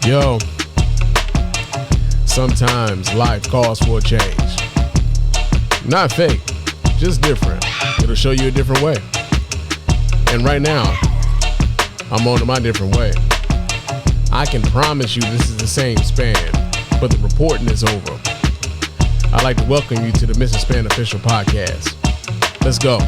Yo, sometimes life calls for a change. Not fake, just different. It'll show you a different way. And right now, I'm on to my different way. I can promise you this is the same Spann, but the reporting is over. I'd like to welcome you to the Mr. Spann Official Podcast. Let's go.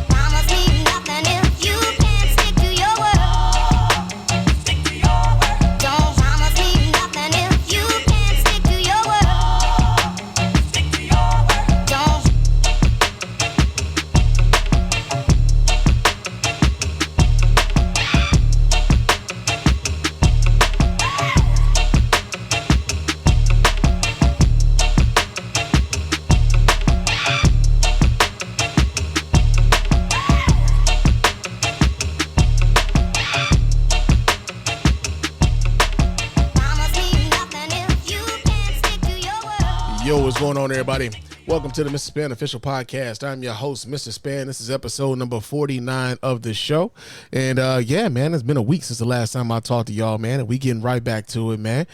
Yo, what's going on, everybody? Welcome to the Mr. Spann Official Podcast. I'm your host, Mr. Spann. This is episode number 49 of the show. And yeah, man, it's been a week since the last time I talked to y'all, man. And we getting right back to it, man.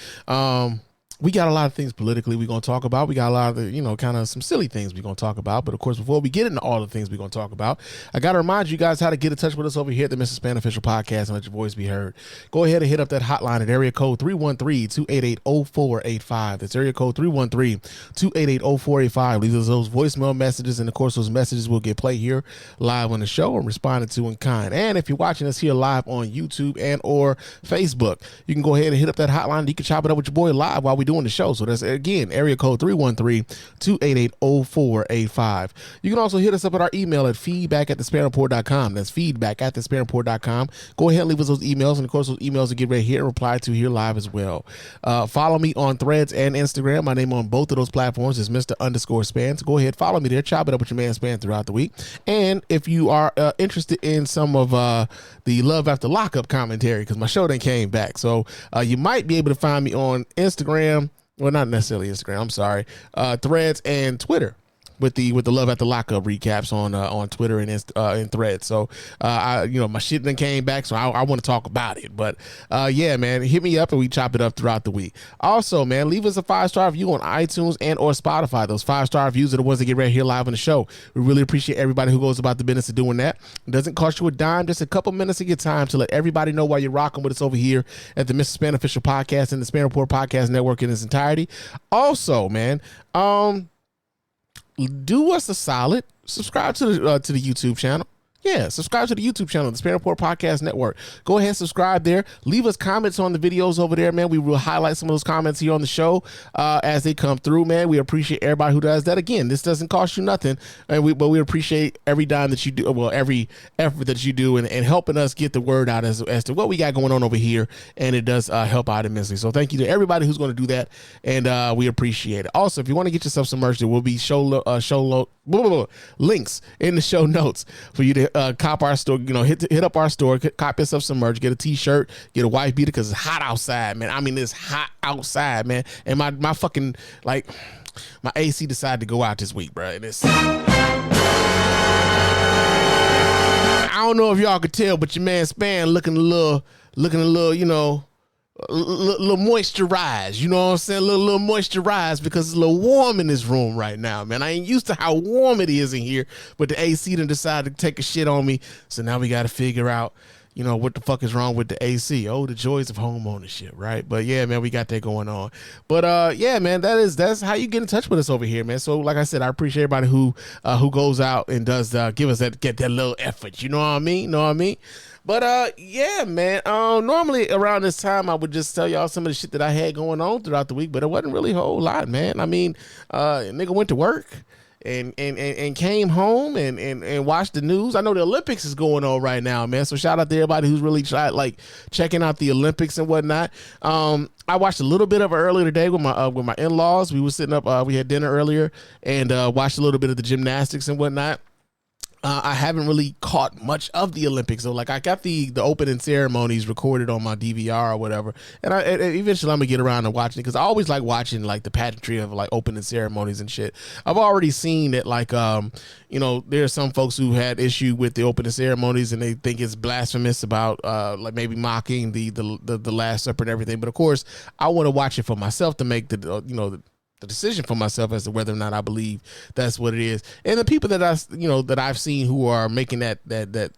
We got a lot of things politically we're going to talk about. We got a lot of, kind of some silly things we're going to talk about. But, of course, before we get into all the things we're going to talk about, I got to remind you guys how to get in touch with us over here at the Mr. Spann Official Podcast and let your voice be heard. Go ahead and hit up that hotline at area code 313-288-0485. That's area code 313-288-0485. Leave us those voicemail messages, and, of course, those messages will get played here live on the show and responded to in kind. And if you're watching us here live on YouTube and or Facebook, you can go ahead and hit up that hotline. You can chop it up with your boy live while we doing the show. So that's, again, area code 313-288-0485. You can also hit us up at our email at feedback@thespannreport.com. That's feedback@thespannreport.com. Go ahead and leave us those emails, and of course those emails will get right here and reply to here live as well. Follow me on Threads and Instagram. My name on both of those platforms is Mr._Spann. So go ahead, follow me there, chop it up with your man Spann throughout the week. And if you are interested in some of the Love After Lockup commentary, because my show then came back, so you might be able to find me on Instagram. Well, not necessarily Instagram. I'm sorry. Threads and Twitter with the Love After Lockup recaps on Twitter and Threads. So my shit then came back, so I want to talk about it. But yeah, man, hit me up and we chop it up throughout the week. Also, man, leave us a 5-star review on iTunes and or Spotify. Those 5-star reviews are the ones that get right here live on the show. We really appreciate everybody who goes about the business of doing that. It doesn't cost you a dime, just a couple minutes of your time to let everybody know why you're rocking with us over here at the Mr. Spann Official Podcast and the Spann Report Podcast Network in its entirety. Also, man, do us a solid, subscribe to the YouTube channel. Yeah, subscribe to the YouTube channel, the Spann Report Podcast Network. Go ahead, subscribe there. Leave us comments on the videos over there, man. We will highlight some of those comments here on the show as they come through, man. We appreciate everybody who does that. Again, this doesn't cost you nothing, but we appreciate every dime that you do, well, every effort that you do and helping us get the word out as to what we got going on over here, and it does help out immensely. So thank you to everybody who's going to do that, and we appreciate it. Also, if you want to get yourself some merch, there will be links in the show notes for you to cop our store, hit up our store, cop yourself some merch, get a t-shirt, get a wife beater, because it's hot outside, man. I mean, it's hot outside, man. And my fucking, my AC decided to go out this week, bro. And it's, I don't know if y'all could tell, but your man Spann looking a little, a little moisturized, you know what I'm saying? A little moisturized because it's a little warm in this room right now, man. I ain't used to how warm it is in here, but the AC done decided to take a shit on me. So now we got to figure out, what the fuck is wrong with the AC? Oh, the joys of home ownership, right? But yeah, man, we got that going on. But yeah, man, that's how you get in touch with us over here, man. So like I said, I appreciate everybody who goes out and does give us get that little effort. You know what I mean? But yeah, man. Normally around this time I would just tell y'all some of the shit that I had going on throughout the week, but it wasn't really a whole lot, man. I mean, nigga went to work and came home and watched the news. I know the Olympics is going on right now, man. So shout out to everybody who's really checking out the Olympics and whatnot. I watched a little bit of it earlier today with my in-laws. We were sitting up, we had dinner earlier and watched a little bit of the gymnastics and whatnot. I haven't really caught much of the Olympics. So like I got the opening ceremonies recorded on my DVR or whatever. And eventually I'm gonna get around to watching it because I always like watching like the pageantry of like opening ceremonies and shit. I've already seen that like, there are some folks who had issue with the opening ceremonies and they think it's blasphemous about like maybe mocking the Last Supper and everything. But of course I want to watch it for myself to make the decision for myself as to whether or not I believe that's what it is. And the people that I've seen who are making that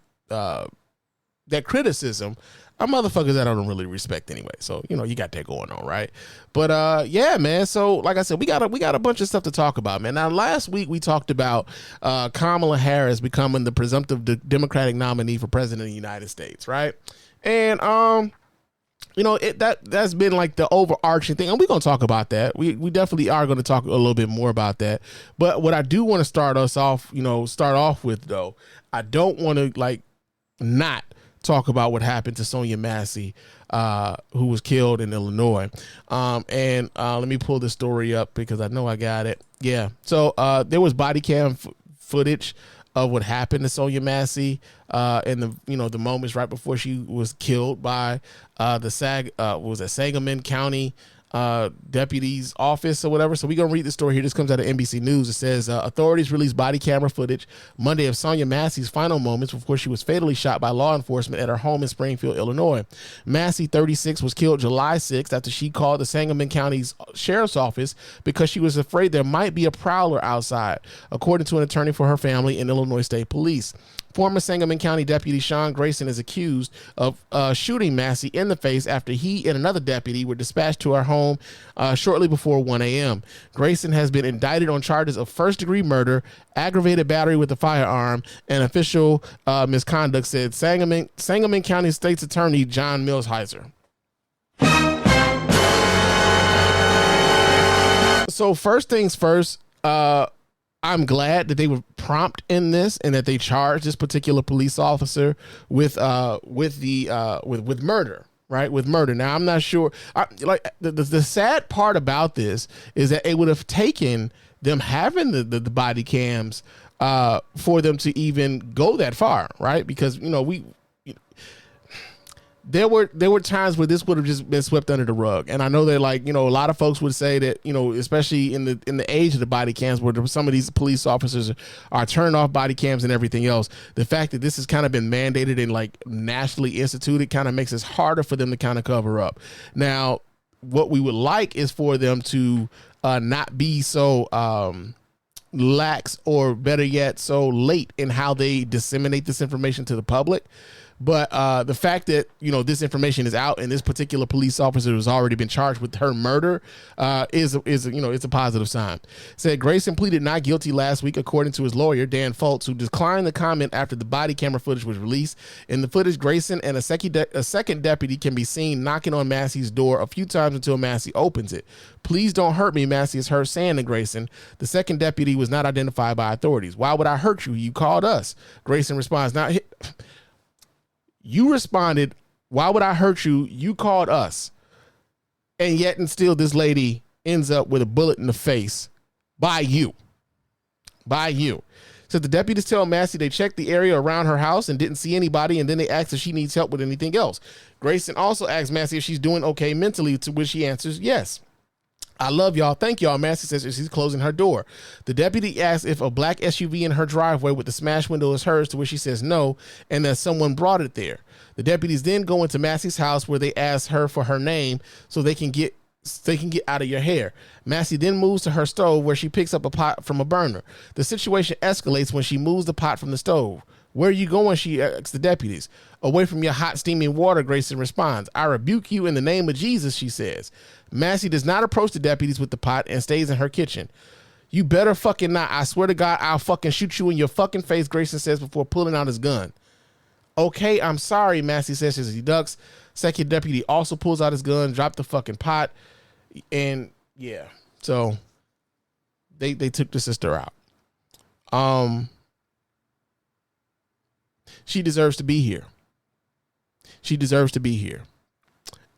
criticism are motherfuckers that I don't really respect anyway. So, you got that going on, right? But yeah, man. So like I said, we got a bunch of stuff to talk about, man. Now last week we talked about Kamala Harris becoming the presumptive Democratic nominee for president of the United States, right? And that's been like the overarching thing, and we're gonna talk about that. We definitely are going to talk a little bit more about that. But what I do want to start off with, though, I don't want to like not talk about what happened to Sonya Massey, who was killed in Illinois. And let me pull this story up because I know I got it. Yeah. So there was body cam footage of what happened to Sonya Massey in the moments right before she was killed by the Sangamon County deputy's office or whatever. So we're going to read the story here. This comes out of NBC News. It says authorities released body camera footage Monday of Sonya Massey's final moments before she was fatally shot by law enforcement at her home in Springfield, Illinois. Massey, 36, was killed July 6th after she called the Sangamon County's sheriff's office because she was afraid there might be a prowler outside, according to an attorney for her family in Illinois State Police. Former Sangamon County Deputy Sean Grayson is accused of shooting Massey in the face after he and another deputy were dispatched to her home shortly before 1 a.m. Grayson has been indicted on charges of first-degree murder, aggravated battery with a firearm, and official misconduct, said Sangamon County State's Attorney John Millsheiser. So first things first, I'm glad that they were prompt in this and that they charged this particular police officer with murder, right? With murder. Now, I'm not sure. The sad part about this is that it would have taken them having the body cams for them to even go that far, right? Because there were times where this would have just been swept under the rug. And I know that a lot of folks would say that, especially in the age of the body cams where some of these police officers are turning off body cams and everything else, the fact that this has kind of been mandated and like nationally instituted kind of makes it harder for them to kind of cover up. Now, what we would like is for them to not be so lax, or better yet, so late in how they disseminate this information to the public. But the fact that, this information is out and this particular police officer has already been charged with her murder is it's a positive sign. Said Grayson pleaded not guilty last week, according to his lawyer, Dan Fultz, who declined the comment after the body camera footage was released. In the footage, Grayson and a second deputy can be seen knocking on Massey's door a few times until Massey opens it. "Please don't hurt me," Massey is heard saying to Grayson. The second deputy was not identified by authorities. "Why would I hurt you? You called us." Grayson responds, You responded, "Why would I hurt you? You called us." And yet and still this lady ends up with a bullet in the face by you. So the deputies tell Massey they checked the area around her house and didn't see anybody, and then they asked if she needs help with anything else. Grayson also asks Massey if she's doing okay mentally, to which she answers yes. "I love y'all. Thank y'all," Massey says as she's closing her door. The deputy asks if a black SUV in her driveway with the smashed window is hers, to which she says no, and that someone brought it there. The deputies then go into Massey's house where they ask her for her name so they can get out of your hair. Massey then moves to her stove where she picks up a pot from a burner. The situation escalates when she moves the pot from the stove. "Where are you going?" she asks the deputies. "Away from your hot steaming water," Grayson responds. "I rebuke you in the name of Jesus," she says. Massey does not approach the deputies with the pot and stays in her kitchen. "You better fucking not. I swear to God, I'll fucking shoot you in your fucking face," Grayson says before pulling out his gun. "Okay, I'm sorry," Massey says as he ducks. Second deputy also pulls out his gun, dropped the fucking pot, and yeah. So they took the sister out. She deserves to be here.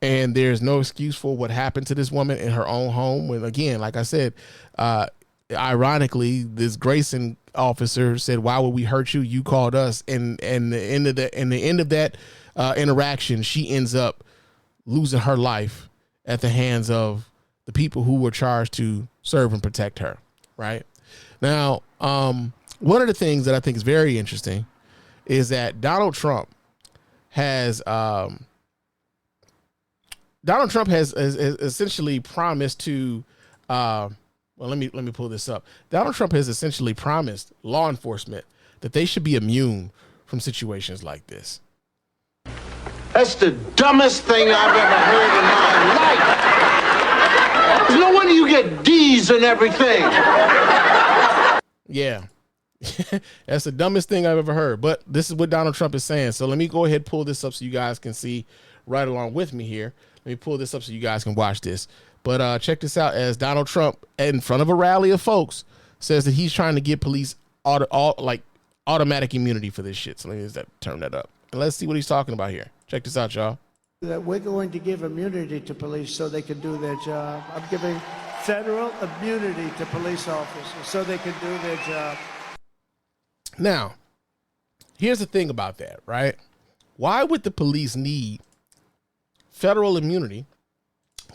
And there's no excuse for what happened to this woman in her own home. When, again, like I said, ironically, this Grayson officer said, "Why would we hurt you? You called us." And the end of that interaction, she ends up losing her life at the hands of the people who were charged to serve and protect her. Right now, one of the things that I think is very interesting is that Donald Trump has essentially promised to. Let me pull this up. Donald Trump has essentially promised law enforcement that they should be immune from situations like this. That's the dumbest thing I've ever heard in my life. There's no wonder you get D's and everything. Yeah. That's the dumbest thing I've ever heard. But this is what Donald Trump is saying. So let me go ahead and pull this up so you guys can see right along with me here. Let me pull this up so you guys can watch this. But check this out, as Donald Trump, in front of a rally of folks, says that he's trying to give police automatic immunity for this shit. So let me just turn that up. And let's see what he's talking about here. Check this out, y'all. That we're going to give immunity to police so they can do their job. I'm giving federal immunity to police officers so they can do their job. Now, here's the thing about that, right? Why would the police need federal immunity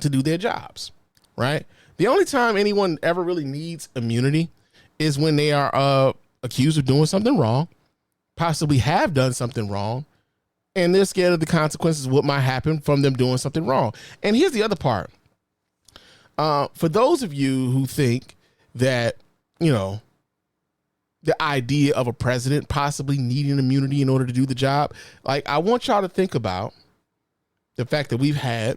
to do their jobs, right? The only time anyone ever really needs immunity is when they are accused of doing something wrong, possibly have done something wrong, and they're scared of the consequences of what might happen from them doing something wrong. And here's the other part. For those of you who think that, you know, the idea of a president possibly needing immunity in order to do the job, like, I want y'all to think about the fact that we've had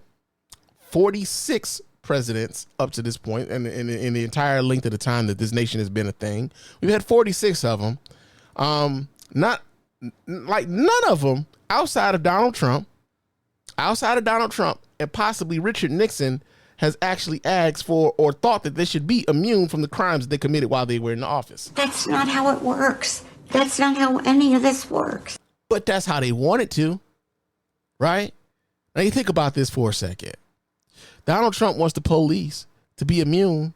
46 presidents up to this point, and in the entire length of the time that this nation has been a thing, we've had 46 of them. Not like none of them outside of Donald Trump, and possibly Richard Nixon has actually asked for or thought that they should be immune from the crimes that they committed while they were in the office. That's not how it works. That's not how any of this works. But that's how they wanted to, right? Now you think about this for a second. Donald Trump wants the police to be immune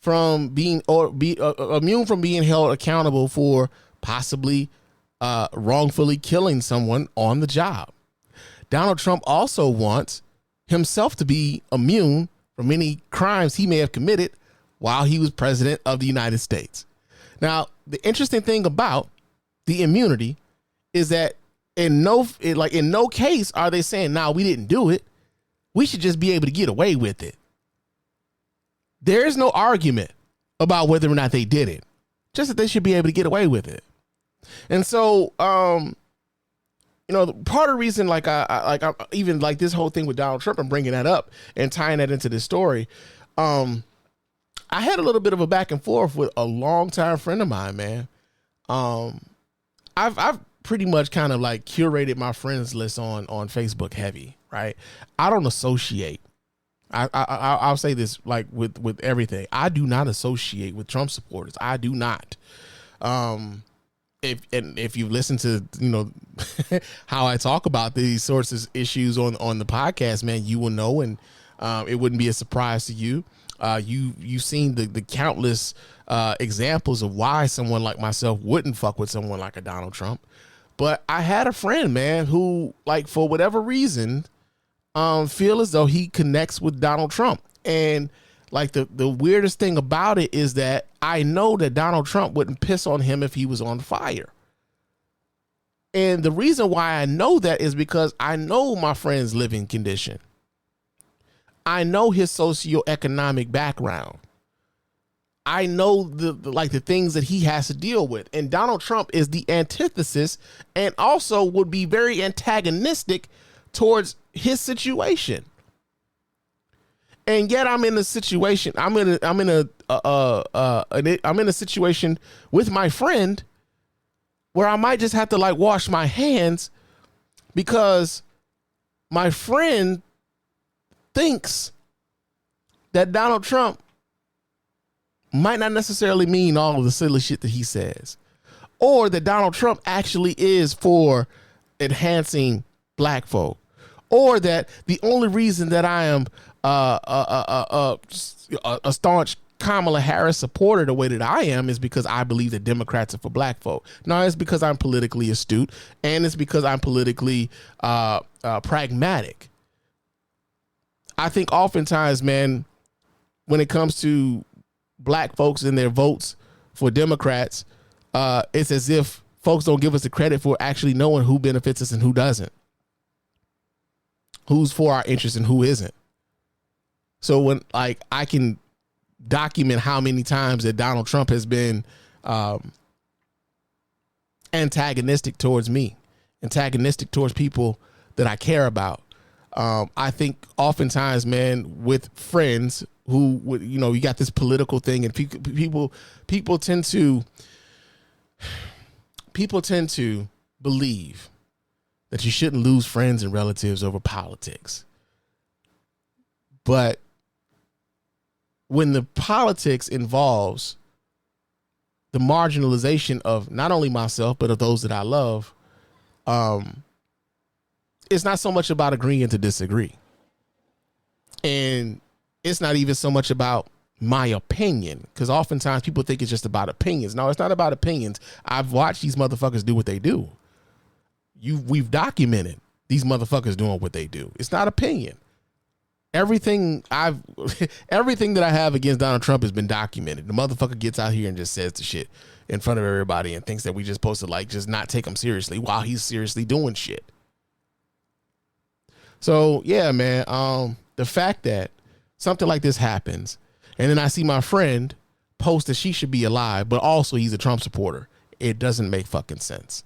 from being held accountable for possibly wrongfully killing someone on the job. Donald Trump also wants himself to be immune from any crimes he may have committed while he was president of the United States. Now, the interesting thing about the immunity is that in no case are they saying, "Nah, we didn't do it. We should just be able to get away with it." There is no argument about whether or not they did it, just that they should be able to get away with it. And so, you know, part of the reason, I even like this whole thing with Donald Trump and bringing that up and tying that into this story, I had a little bit of a back and forth with a longtime friend of mine, man. I've pretty much kind of like curated my friends list on Facebook heavy, right? I don't associate. I'll say this, like with everything. I do not associate with Trump supporters. I do not. If you listen to, you know, how I talk about these sorts of issues on the podcast, man, you will know, and it wouldn't be a surprise to you. You've seen the countless examples of why someone like myself wouldn't fuck with someone like a Donald Trump. But I had a friend, man, who, like, for whatever reason, feel as though he connects with Donald Trump. And like the weirdest thing about it is that I know that Donald Trump wouldn't piss on him if he was on fire. And the reason why I know that is because I know my friend's living condition. I know his socioeconomic background. I know the things that he has to deal with. And Donald Trump is the antithesis and also would be very antagonistic towards his situation. And yet I'm in a situation, I'm in a situation with my friend where I might just have to like wash my hands because my friend thinks that Donald Trump might not necessarily mean all of the silly shit that he says, or that Donald Trump actually is for enhancing black folk, or that the only reason that I am a staunch Kamala Harris supporter the way that I am is because I believe that Democrats are for black folk. No, it's because I'm politically astute, and it's because I'm politically pragmatic. I think oftentimes, man, when it comes to black folks and their votes for Democrats, it's as if folks don't give us the credit for actually knowing who benefits us and who doesn't, who's for our interests and who isn't. So when like I can document how many times that Donald Trump has been antagonistic towards me, antagonistic towards people that I care about. I think oftentimes, man, with friends who would, you know, you got this political thing, and people tend to believe that you shouldn't lose friends and relatives over politics. But when the politics involves the marginalization of not only myself, but of those that I love, it's not so much about agreeing to disagree. And it's not even so much about my opinion, because oftentimes people think it's just about opinions. No, it's not about opinions. I've watched these motherfuckers do what they do. We've documented these motherfuckers doing what they do. It's not opinion. Everything that I have against Donald Trump has been documented. The motherfucker gets out here and just says the shit in front of everybody and thinks that we just supposed to like just not take him seriously while he's seriously doing shit. So yeah, man, the fact that something like this happens, and then I see my friend post that she should be alive, but also he's a Trump supporter, it doesn't make fucking sense.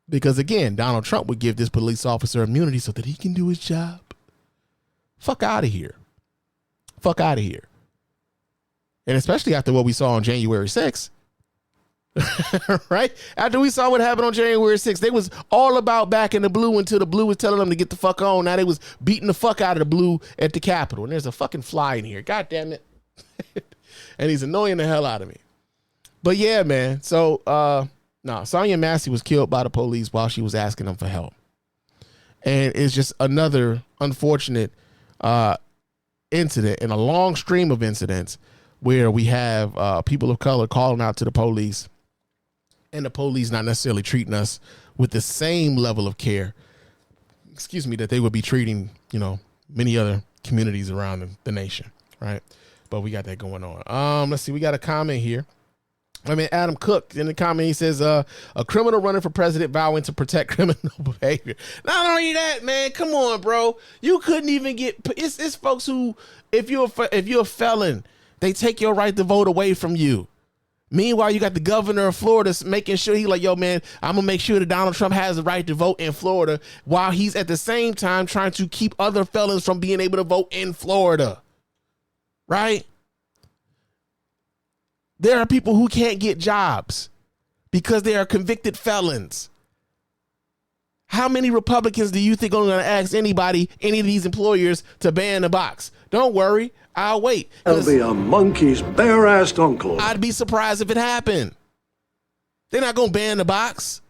Because again, Donald Trump would give this police officer immunity so that he can do his job. Fuck out of here. Fuck out of here. And especially after what we saw on January 6th. Right? After we saw what happened on January 6th, they was all about back in the blue until the blue was telling them to get the fuck on. Now they was beating the fuck out of the blue at the Capitol. And there's a fucking fly in here. God damn it. And he's annoying the hell out of me. But yeah, man. So, Sonya Massey was killed by the police while she was asking them for help. And it's just another unfortunate incident in a long stream of incidents where we have people of color calling out to the police, and the police not necessarily treating us with the same level of care, that they would be treating, you know, many other communities around the nation, right? But we got that going on. Let's see, we got a comment here. Adam Cook in the comment, he says, a criminal running for president vowing to protect criminal behavior. Not only that, man, come on, bro. You couldn't even get, it's folks who, if you're a felon, they take your right to vote away from you. Meanwhile, you got the governor of Florida making sure he like, yo, man, I'm going to make sure that Donald Trump has the right to vote in Florida, while he's at the same time trying to keep other felons from being able to vote in Florida. Right? There are people who can't get jobs because they are convicted felons. How many Republicans do you think are going to ask any of these employers to ban the box? Don't worry, I'll wait. I'll be a monkey's bare-assed uncle. I'd be surprised if it happened. They're not going to ban the box.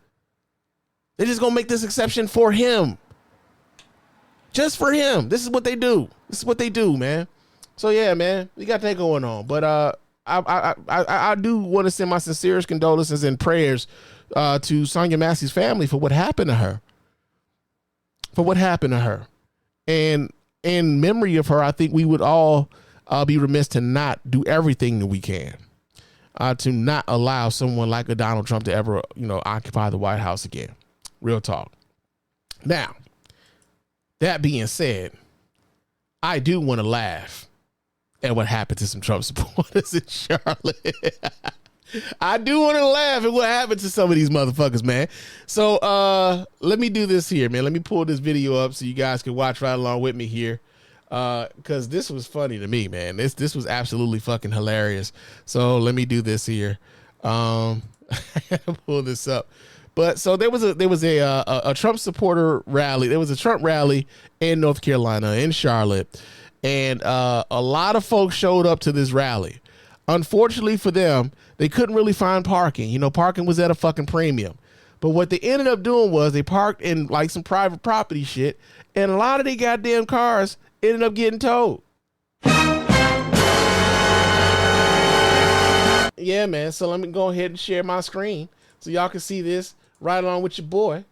They're just going to make this exception for him. Just for him. This is what they do. This is what they do, man. So yeah, man, we got that going on. But I do want to send my sincerest condolences and prayers to Sonya Massey's family for what happened to her. And in memory of her, I think we would all be remiss to not do everything that we can to not allow someone like a Donald Trump to ever, occupy the White House again. Real talk. Now, that being said, I do want to laugh at what happened to some Trump supporters in Charlotte. I do want to laugh at what happened to some of these motherfuckers, man. So let me do this here, man. Let me pull this video up so you guys can watch right along with me here. Because this was funny to me, man. This was absolutely fucking hilarious. So let me do this here. I gotta pull this up. But so there was a Trump supporter rally. There was a Trump rally in North Carolina, in Charlotte. And a lot of folks showed up to this rally. Unfortunately for them, they couldn't really find parking. Parking was at a fucking premium. But what they ended up doing was they parked in like some private property shit. And a lot of their goddamn cars ended up getting towed. Yeah, man. So let me go ahead and share my screen so y'all can see this right along with your boy.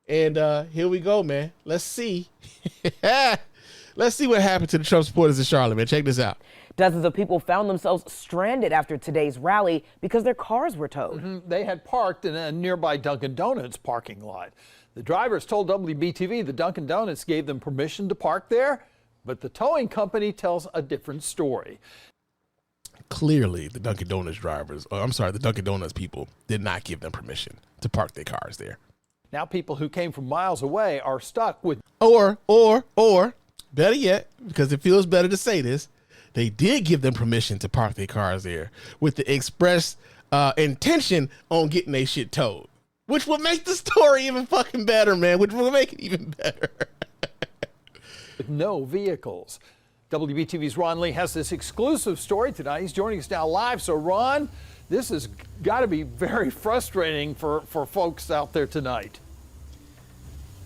And here we go, man. Let's see. Let's see what happened to the Trump supporters in Charlotte, man. Check this out. Dozens of people found themselves stranded after today's rally because their cars were towed. They had parked in a nearby Dunkin' Donuts parking lot. The drivers told WBTV the Dunkin' Donuts gave them permission to park there, but the towing company tells a different story. Clearly, the Dunkin' Donuts the Dunkin' Donuts people did not give them permission to park their cars there. Now people who came from miles away are stuck with... Or, better yet, because it feels better to say this, they did give them permission to park their cars there with the express intention on getting their shit towed, which will make the story even fucking better, man, which will make it even better. With no vehicles. WBTV's Ron Lee has this exclusive story tonight. He's joining us now live. So, Ron, this has got to be very frustrating for folks out there tonight.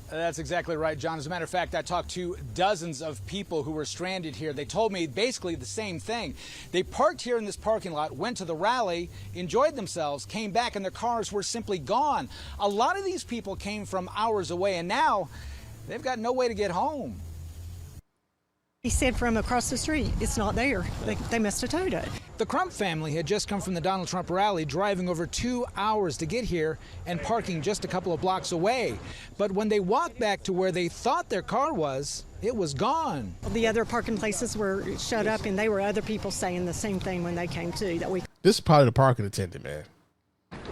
That's exactly right, John. As a matter of fact, I talked to dozens of people who were stranded here. They told me basically the same thing. They parked here in this parking lot, went to the rally, enjoyed themselves, came back, and their cars were simply gone. A lot of these people came from hours away, and now they've got no way to get home. He said from across the street, it's not there. They must have towed it. The Crump family had just come from the Donald Trump rally, driving over 2 hours to get here and parking just a couple of blocks away. But when they walked back to where they thought their car was, it was gone. The other parking places were shut up, and they were other people saying the same thing when they came too. This is probably the parking attendant, man.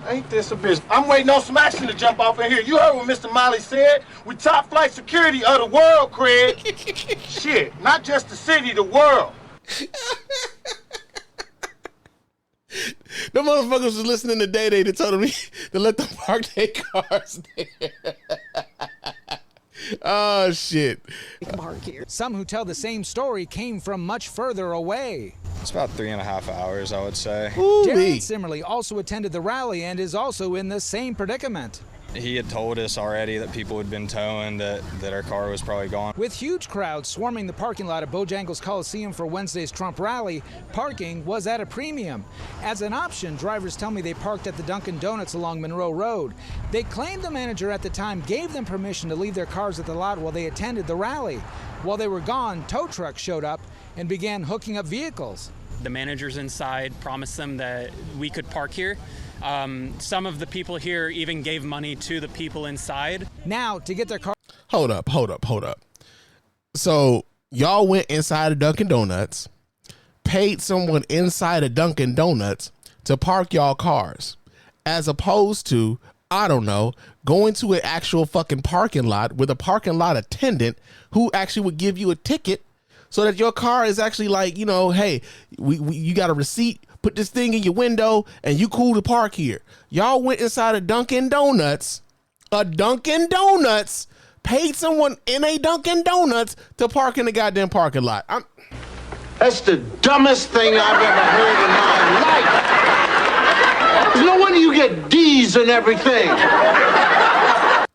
Ain't this a bitch? I'm waiting on some action to jump off in here. You heard what Mr. Molly said. We top flight security of the world, Craig. Shit, not just the city, the world. The motherfuckers was listening to Day Day that told them to let them park their cars there. Oh, shit. Some who tell the same story came from much further away. It's about 3.5 hours, I would say. Darren Simmerly also attended the rally and is also in the same predicament. He had told us already that people had been towing, that our car was probably gone. With huge crowds swarming the parking lot at Bojangles Coliseum for Wednesday's Trump rally, parking was at a premium. As an option, drivers tell me they parked at the Dunkin' Donuts along Monroe Road. They claimed the manager at the time gave them permission to leave their cars at the lot while they attended the rally. While they were gone, tow trucks showed up and began hooking up vehicles. The managers inside promised them that we could park here. Some of the people here even gave money to the people inside. Now, to get their car... Hold up. So, y'all went inside a Dunkin' Donuts, paid someone inside a Dunkin' Donuts to park y'all cars, as opposed to, I don't know, going to an actual fucking parking lot with a parking lot attendant who actually would give you a ticket so that your car is actually like, you know, hey, you got a receipt, put this thing in your window, and you cool to park here. Y'all went inside a Dunkin' Donuts, paid someone in a Dunkin' Donuts to park in the goddamn parking lot. That's the dumbest thing I've ever heard in my life. No wonder you get D's and everything.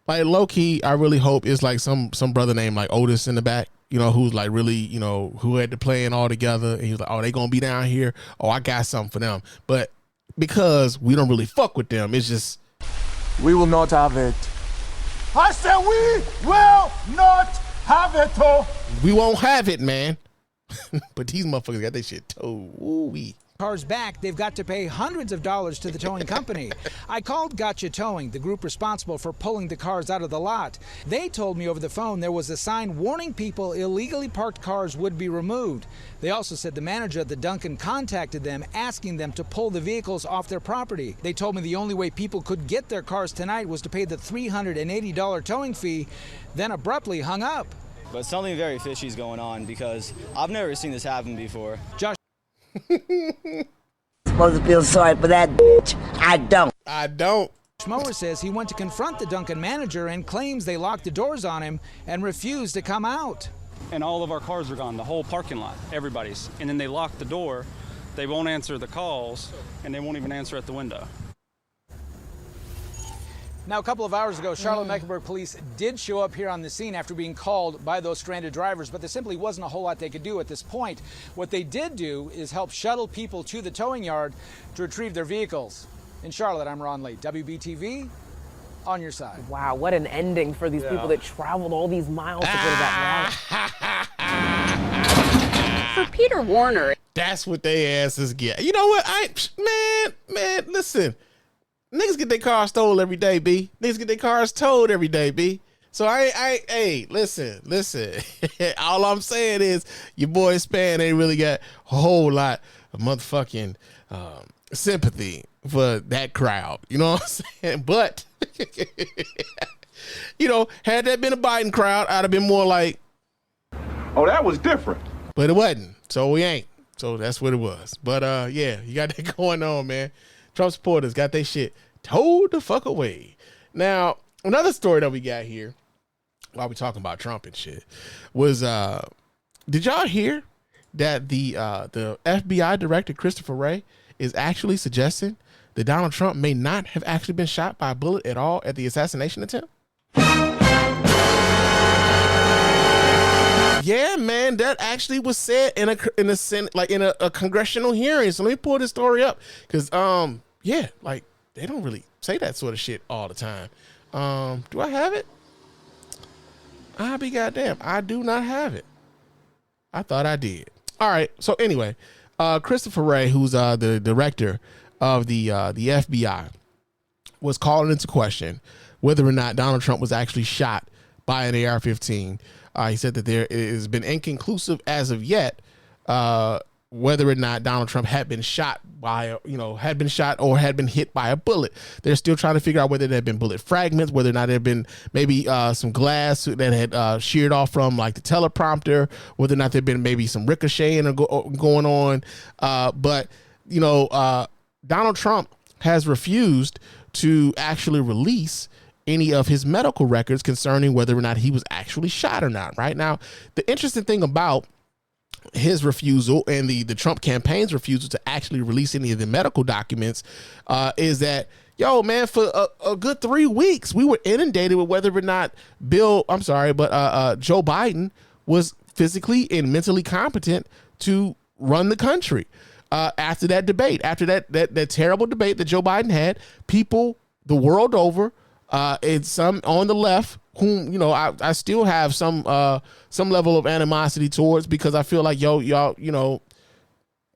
Like, low-key, I really hope it's like some brother named like Otis in the back, you know, who's like really, you know, who had the plan all together. And he's like, oh, they gonna be down here. Oh, I got something for them. But because we don't really fuck with them, it's just... We will not have it. I said we will not have it, oh. We won't have it, man. But these motherfuckers got their shit towed. Ooh-wee. Cars back, they've got to pay hundreds of dollars to the towing company. I called Gotcha Towing, the group responsible for pulling the cars out of the lot. They told me over the phone there was a sign warning people illegally parked cars would be removed. They also said the manager at the Dunkin' contacted them, asking them to pull the vehicles off their property. They told me the only way people could get their cars tonight was to pay the $380 towing fee, then abruptly hung up. But something very fishy is going on because I've never seen this happen before. Josh. Supposed to feel sorry for that bitch. I don't. Schmoer says he went to confront the Dunkin' manager and claims they locked the doors on him and refused to come out. And all of our cars are gone, the whole parking lot, everybody's. And then they lock the door, they won't answer the calls, and they won't even answer at the window. Now, a couple of hours ago, Charlotte-Mecklenburg police did show up here on the scene after being called by those stranded drivers, but there simply wasn't a whole lot they could do at this point. What they did do is help shuttle people to the towing yard to retrieve their vehicles. In Charlotte, I'm Ron Lee, WBTV, on your side. Wow, what an ending for these people that traveled all these miles to go to that rally. For Peter Warner. That's what they asses get. You know what? Man, listen. Niggas get their cars stole every day, B. Niggas get their cars towed every day, B. So hey, listen. All I'm saying is your boy Spann ain't really got a whole lot of motherfucking sympathy for that crowd. You know what I'm saying? But, had that been a Biden crowd, I'd have been more like, oh, that was different. But it wasn't. So we ain't. So that's what it was. But yeah, you got that going on, man. Trump supporters got their shit towed the fuck away. Now, another story that we got here, while we talking about Trump and shit, was did y'all hear that the FBI Director Christopher Wray is actually suggesting that Donald Trump may not have actually been shot by a bullet at all at the assassination attempt? Yeah, man, that actually was said in a Senate, like in a congressional hearing. So let me pull this story up because yeah, like they don't really say that sort of shit all the time. Do I have it? I'll be goddamn. I do not have it. I thought I did. All right. So anyway, Christopher Wray, who's the director of the FBI, was calling into question whether or not Donald Trump was actually shot by an AR-15. He said that there has been inconclusive as of yet whether or not Donald Trump had been shot by, had been shot or had been hit by a bullet. They're still trying to figure out whether there had been bullet fragments, whether or not there had been maybe some glass that had sheared off from like the teleprompter, whether or not there had been maybe some ricocheting going on. But Donald Trump has refused to actually release any of his medical records concerning whether or not he was actually shot or not. Right now, the interesting thing about his refusal and the Trump campaign's refusal to actually release any of the medical documents is that, yo, man, for a good 3 weeks, we were inundated with whether or not Joe Biden was physically and mentally competent to run the country. After that debate, after that terrible debate that Joe Biden had, people the world over, and some on the left, whom I still have some level of animosity towards, because I feel like y'all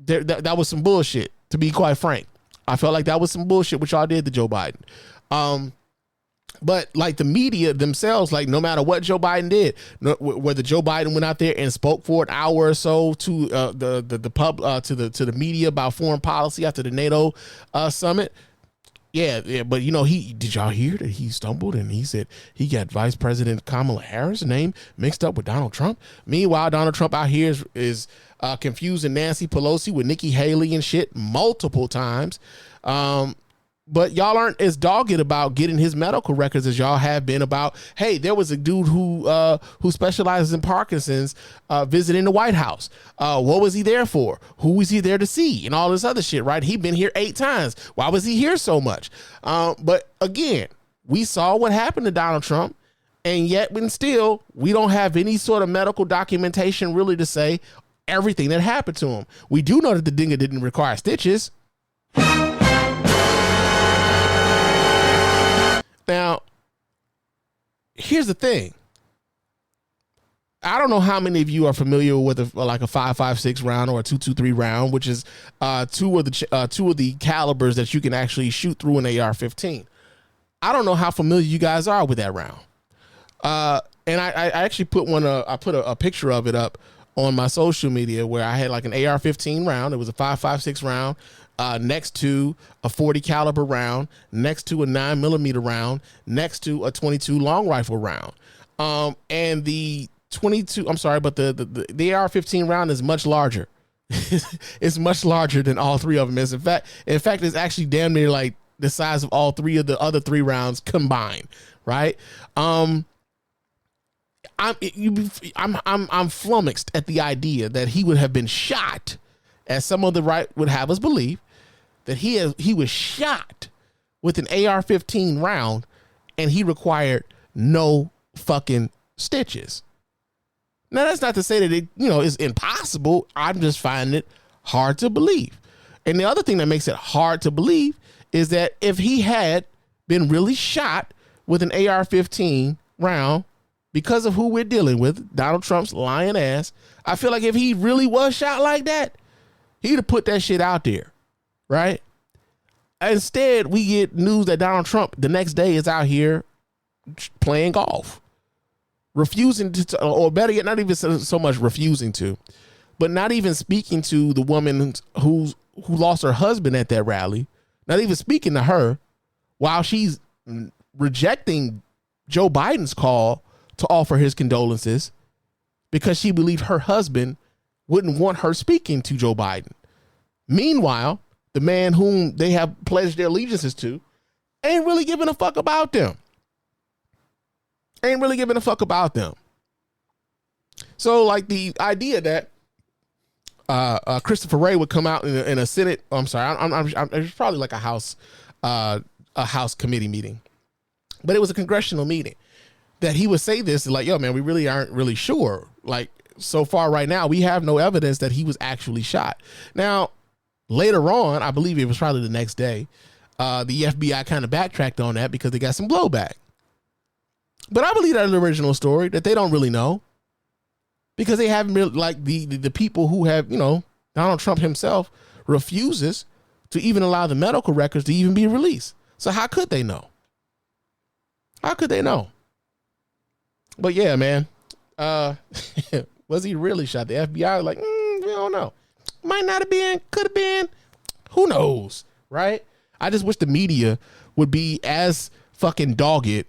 that was some bullshit, to be quite frank. I felt like that was some bullshit what y'all did to Joe Biden. But like the media themselves, like no matter what Joe Biden did, whether Joe Biden went out there and spoke for an hour or so to to the media about foreign policy after the NATO summit. Yeah, but did y'all hear that he stumbled and he said he got Vice President Kamala Harris' name mixed up with Donald Trump? Meanwhile, Donald Trump out here is confusing Nancy Pelosi with Nikki Haley and shit multiple times. But y'all aren't as dogged about getting his medical records as y'all have been about, hey, there was a dude who specializes in Parkinson's visiting the White House. What was he there for? Who was he there to see? And all this other shit, right? He'd been here 8 times. Why was he here so much? But again, we saw what happened to Donald Trump, and yet when still we don't have any sort of medical documentation really to say everything that happened to him. We do know that the dinger didn't require stitches. Now, here's the thing. I don't know how many of you are familiar with a 5.56 round or a 2.23 round, which is two of the calibers that you can actually shoot through an AR-15. I don't know how familiar you guys are with that round. And I actually put a picture of it up on my social media where I had like an AR-15 round. It was a 5.56 round. Next to a 40 caliber round, next to a 9mm round, next to a 22 long rifle round. And the AR-15 round is much larger. It's much larger than all 3 of them is. In fact, it's actually damn near like the size of all 3 of the other 3 rounds combined. Right. I'm flummoxed at the idea that he would have been shot, as some of the right would have us believe, that he was shot with an AR-15 round and he required no fucking stitches. Now, that's not to say that it, is impossible. I'm just finding it hard to believe. And the other thing that makes it hard to believe is that if he had been really shot with an AR-15 round because of who we're dealing with, Donald Trump's lying ass, I feel like if he really was shot like that, he'd have put that shit out there, right? Instead, we get news that Donald Trump the next day is out here playing golf, refusing to, or better yet, not even so much refusing to, but not even speaking to the woman who lost her husband at that rally, not even speaking to her, while she's rejecting Joe Biden's call to offer his condolences because she believed her husband wouldn't want her speaking to Joe Biden. Meanwhile, the man whom they have pledged their allegiances to ain't really giving a fuck about them. So, like, the idea that Christopher Wray would come out in a Senate, it was probably like a House committee meeting, but it was a congressional meeting, that he would say this, like, yo, man, we really aren't really sure. Like, so far right now, we have no evidence that he was actually shot. Now, later on, I believe it was probably the next day, the FBI kind of backtracked on that because they got some blowback. But I believe that the original story, that they don't really know, because they haven't really, like, the people who have, Donald Trump himself refuses to even allow the medical records to even be released. So how could they know? But yeah, man, was he really shot? The FBI like, we don't know. Might not have been, could have been. Who knows, right? I just wish the media would be as fucking dogged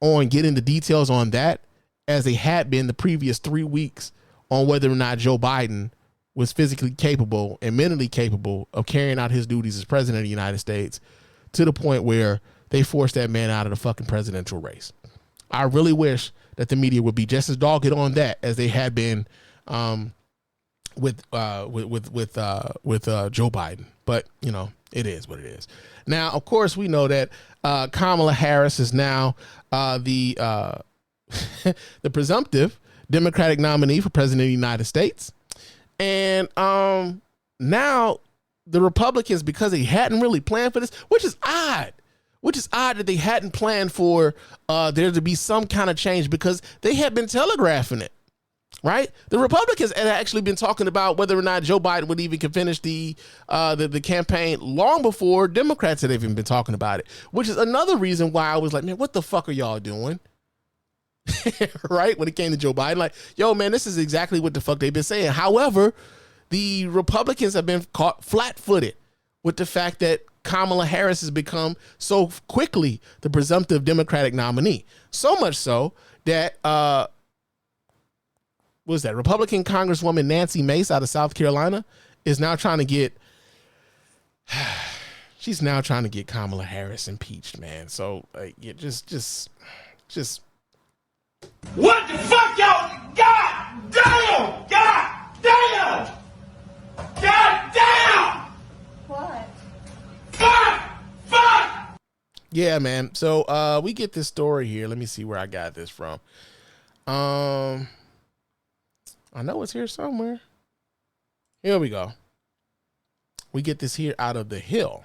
on getting the details on that as they had been the previous 3 weeks on whether or not Joe Biden was physically capable and mentally capable of carrying out his duties as president of the United States, to the point where they forced that man out of the fucking presidential race. I really wish that the media would be just as dogged on that as they had been with Joe Biden. But it is what it is. Now, of course, we know that Kamala Harris is now the presumptive Democratic nominee for president of the United States. And now the Republicans, because they hadn't really planned for this, which is odd that they hadn't planned for there to be some kind of change, because they had been telegraphing it, right? The Republicans had actually been talking about whether or not Joe Biden would even finish the campaign long before Democrats had even been talking about it, which is another reason why I was like, man, what the fuck are y'all doing? Right? When it came to Joe Biden, like, yo, man, this is exactly what the fuck they've been saying. However, the Republicans have been caught flat-footed with the fact that Kamala Harris has become so quickly the presumptive Democratic nominee. So much so that Republican Congresswoman Nancy Mace out of South Carolina is now trying to get Kamala Harris impeached, man. So just what the fuck, y'all? God damn! God damn! God damn! What? Fuck! Yeah, man. So we get this story here. Let me see where I got this from. I know it's here somewhere. Here we go. We get this here out of The Hill.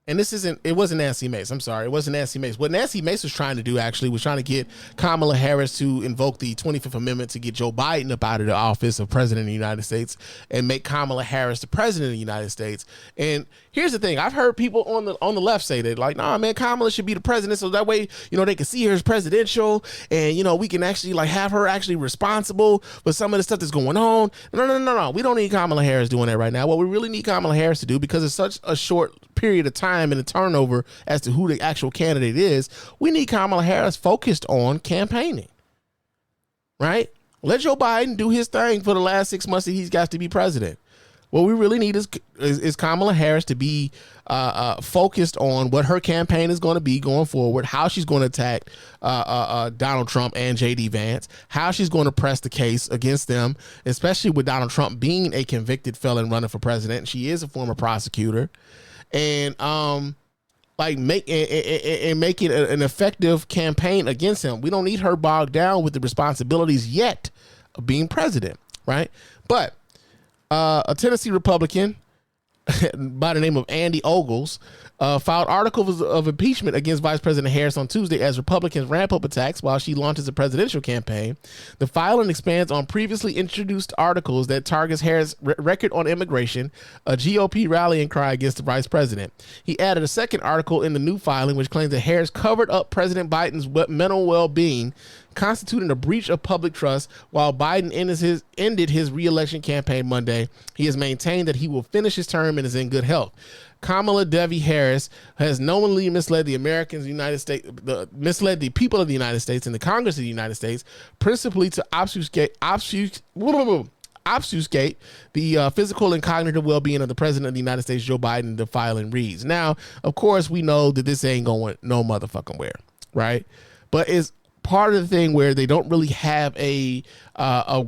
And it wasn't Nancy Mace. I'm sorry. It wasn't Nancy Mace. What Nancy Mace was trying to do, actually, was trying to get Kamala Harris to invoke the 25th Amendment to get Joe Biden up out of the office of president of the United States and make Kamala Harris the president of the United States. And here's the thing. I've heard people on the left say that, like, nah, man, Kamala should be the president, so that way, they can see her as presidential, and, we can actually, like, have her actually responsible for some of the stuff that's going on. No. We don't need Kamala Harris doing that right now. What we really need Kamala Harris to do, because it's such a short period of time and a turnover as to who the actual candidate is, we need Kamala Harris focused on campaigning, right? Let Joe Biden do his thing for the last 6 months that he's got to be president. What we really need is Kamala Harris to be focused on what her campaign is going to be going forward, how she's going to attack Donald Trump and J.D. Vance, how she's going to press the case against them, especially with Donald Trump being a convicted felon running for president. She is a former prosecutor. And like make it an effective campaign against him. We don't need her bogged down with the responsibilities yet of being president, right? But a Tennessee Republican by the name of Andy Ogles filed articles of impeachment against Vice President Harris on Tuesday as Republicans ramp up attacks while she launches a presidential campaign. The filing expands on previously introduced articles that targets Harris' record on immigration, a GOP rallying cry against the vice president. He added a second article in the new filing which claims that Harris covered up President Biden's mental well-being, constituting a breach of public trust. While Biden ended his re-election campaign Monday, he has maintained that he will finish his term and is in good health. Kamala Devi Harris has knowingly misled the misled the people of the United States and the Congress of the United States, principally to obfuscate the physical and cognitive well-being of the president of the United States, Joe Biden, the filing reads. Now, of course, we know that this ain't going no motherfucking where, right? But it's part of the thing where they don't really have a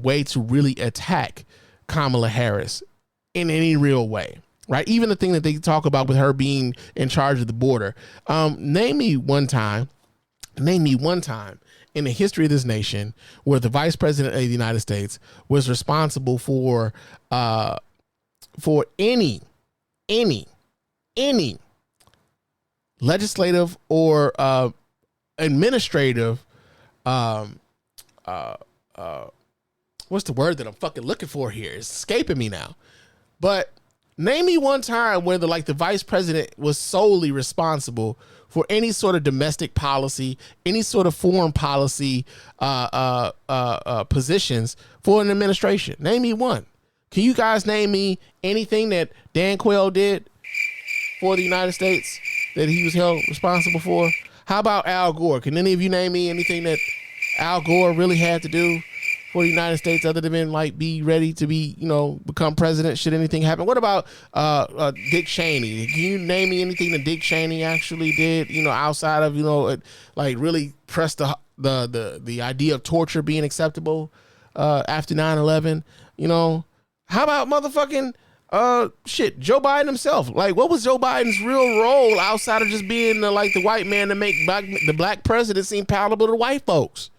way to really attack Kamala Harris in any real way, right? Even the thing that they talk about with her being in charge of the border. Name me one time in the history of this nation where the vice president of the United States was responsible for any legislative or administrative what's the word that I'm fucking looking for here? It's escaping me now. But name me one time where the vice president was solely responsible for any sort of domestic policy, any sort of foreign policy positions for an administration. Name me one. Can you guys name me anything that Dan Quayle did for the United States that he was held responsible for? How about Al Gore? Can any of you name me anything that Al Gore really had to do for the United States other than be ready to become president should anything happen? What about Dick Cheney? Can you name me anything that Dick Cheney actually did, outside of, really press the idea of torture being acceptable after 9/11? How about motherfucking Joe Biden himself? What was Joe Biden's real role outside of just being the white man to make the black president seem palatable to white folks?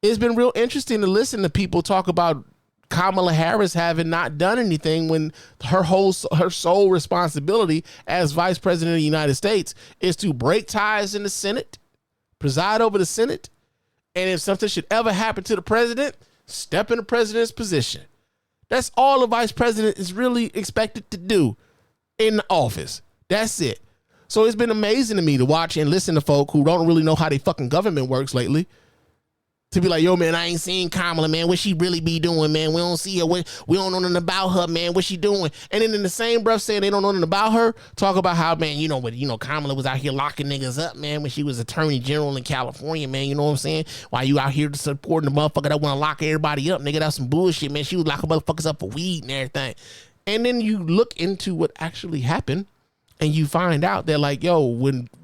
It's been real interesting to listen to people talk about Kamala Harris having not done anything when her sole responsibility as vice president of the United States is to break ties in the Senate, preside over the Senate, and if something should ever happen to the president, step in the president's position. That's all the vice president is really expected to do in the office. That's it. So it's been amazing to me to watch and listen to folk who don't really know how they fucking government works lately, to be like, yo, man, I ain't seen Kamala, man. What she really be doing, man? We don't see her. We don't know nothing about her, man. What she doing? And then in the same breath saying they don't know nothing about her, talk about how, man, Kamala was out here locking niggas up, man, when she was attorney general in California, man. You know what I'm saying? While you out here supporting the motherfucker that want to lock everybody up, nigga, that's some bullshit, man. She was locking motherfuckers up for weed and everything. And then you look into what actually happened, and you find out that,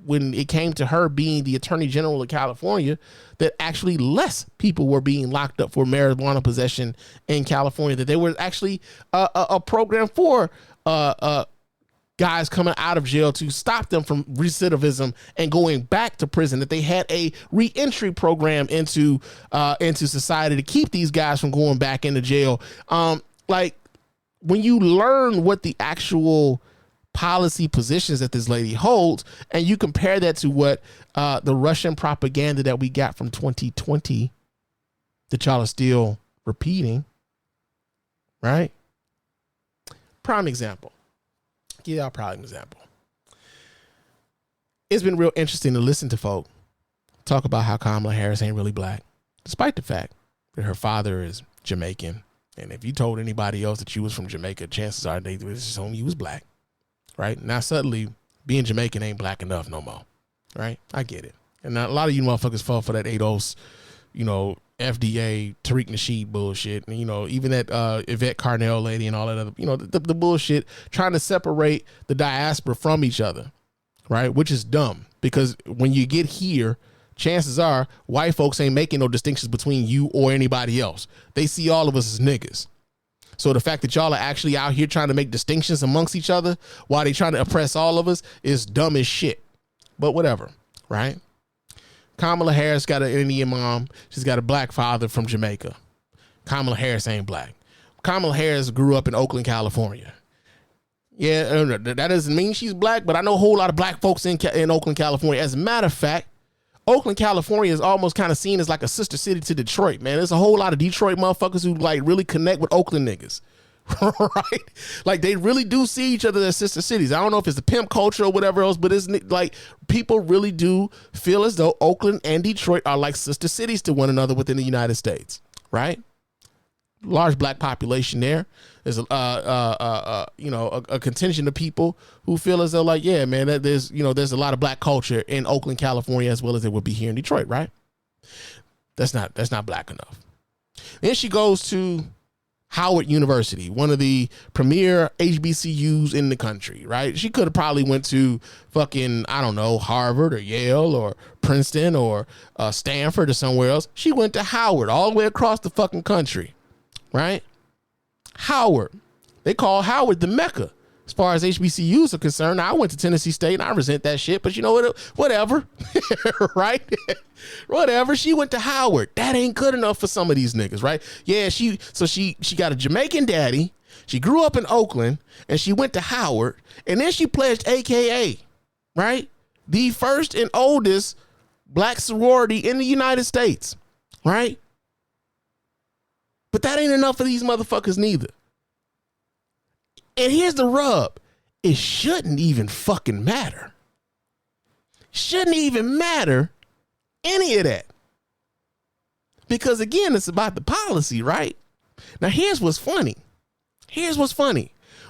when it came to her being the attorney general of California, that actually less people were being locked up for marijuana possession in California, that there was actually a program for guys coming out of jail to stop them from recidivism and going back to prison, that they had a re-entry program into society to keep these guys from going back into jail. When you learn what the actual policy positions that this lady holds, and you compare that to what the Russian propaganda that we got from 2020 that y'all are still repeating, right? Prime example. Give y'all a prime example. It's been real interesting to listen to folk talk about how Kamala Harris ain't really black, despite the fact that her father is Jamaican. And if you told anybody else that you was from Jamaica, chances are they would assume you was black. Right now, suddenly being Jamaican ain't black enough no more. Right? I get it. And a lot of you motherfuckers fall for that ADOS, FDA Tariq Nasheed bullshit. And, even that Yvette Carnell lady and all that other, the bullshit trying to separate the diaspora from each other. Right? Which is dumb, because when you get here, chances are white folks ain't making no distinctions between you or anybody else. They see all of us as niggas. So the fact that y'all are actually out here trying to make distinctions amongst each other while they trying to oppress all of us is dumb as shit. But whatever, right? Kamala Harris got an Indian mom. She's got a black father from Jamaica. Kamala Harris ain't black. Kamala Harris grew up in Oakland, California. Yeah, that doesn't mean she's black, but I know a whole lot of black folks in Oakland, California. As a matter of fact, Oakland, California is almost kind of seen as like a sister city to Detroit, man. There's a whole lot of Detroit motherfuckers who like really connect with Oakland niggas, right? Like they really do see each other as sister cities. I don't know if it's the pimp culture or whatever else, but it's like people really do feel as though Oakland and Detroit are like sister cities to one another within the United States, right? Large black population there. There's a contingent of people who feel as though like, yeah, man, that there's a lot of black culture in Oakland, California, as well as it would be here in Detroit, right? That's not black enough. Then she goes to Howard University, one of the premier HBCUs in the country, right? She could have probably went to fucking, I don't know, Harvard or Yale or Princeton or Stanford or somewhere else. She went to Howard, all the way across the fucking country, right? Howard. They call Howard the Mecca as far as HBCUs are concerned. Now, I went to Tennessee State and I resent that shit, but you know what? Whatever, right? Whatever. She went to Howard. That ain't good enough for some of these niggas, right? Yeah, she got a Jamaican daddy. She grew up in Oakland and she went to Howard, and then she pledged AKA, right? The first and oldest black sorority in the United States, right? But that ain't enough for these motherfuckers neither. And here's the rub. It shouldn't even fucking matter. Shouldn't even matter any of that. Because again, it's about the policy, right? Now here's what's funny.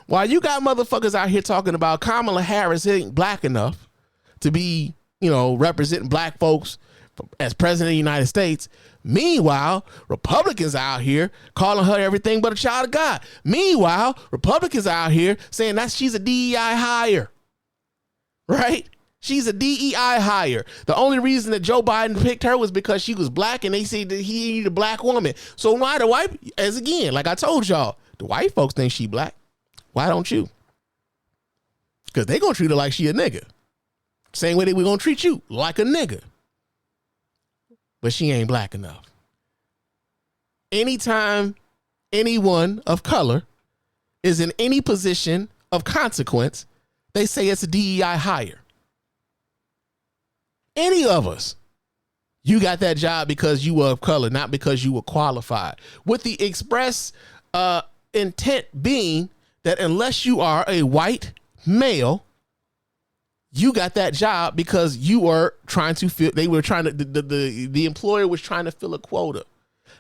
While you got motherfuckers out here talking about Kamala Harris ain't black enough to be, representing black folks as president of the United States. Meanwhile, Republicans out here calling her everything but a child of God. Meanwhile, Republicans out here saying that she's a DEI hire, right? She's a DEI hire. The only reason that Joe Biden picked her was because she was black and they said that he needed a black woman. So why the white, as again, like I told y'all, the white folks think she black. Why don't you? Because they gonna treat her like she a nigga. Same way that we gonna treat you, like a nigga. But she ain't black enough. Anytime anyone of color is in any position of consequence, they say it's a DEI hire. Any of us, you got that job because you were of color, not because you were qualified. With the express intent being that unless you are a white male, you got that job because you were trying to fill, the employer was trying to fill a quota.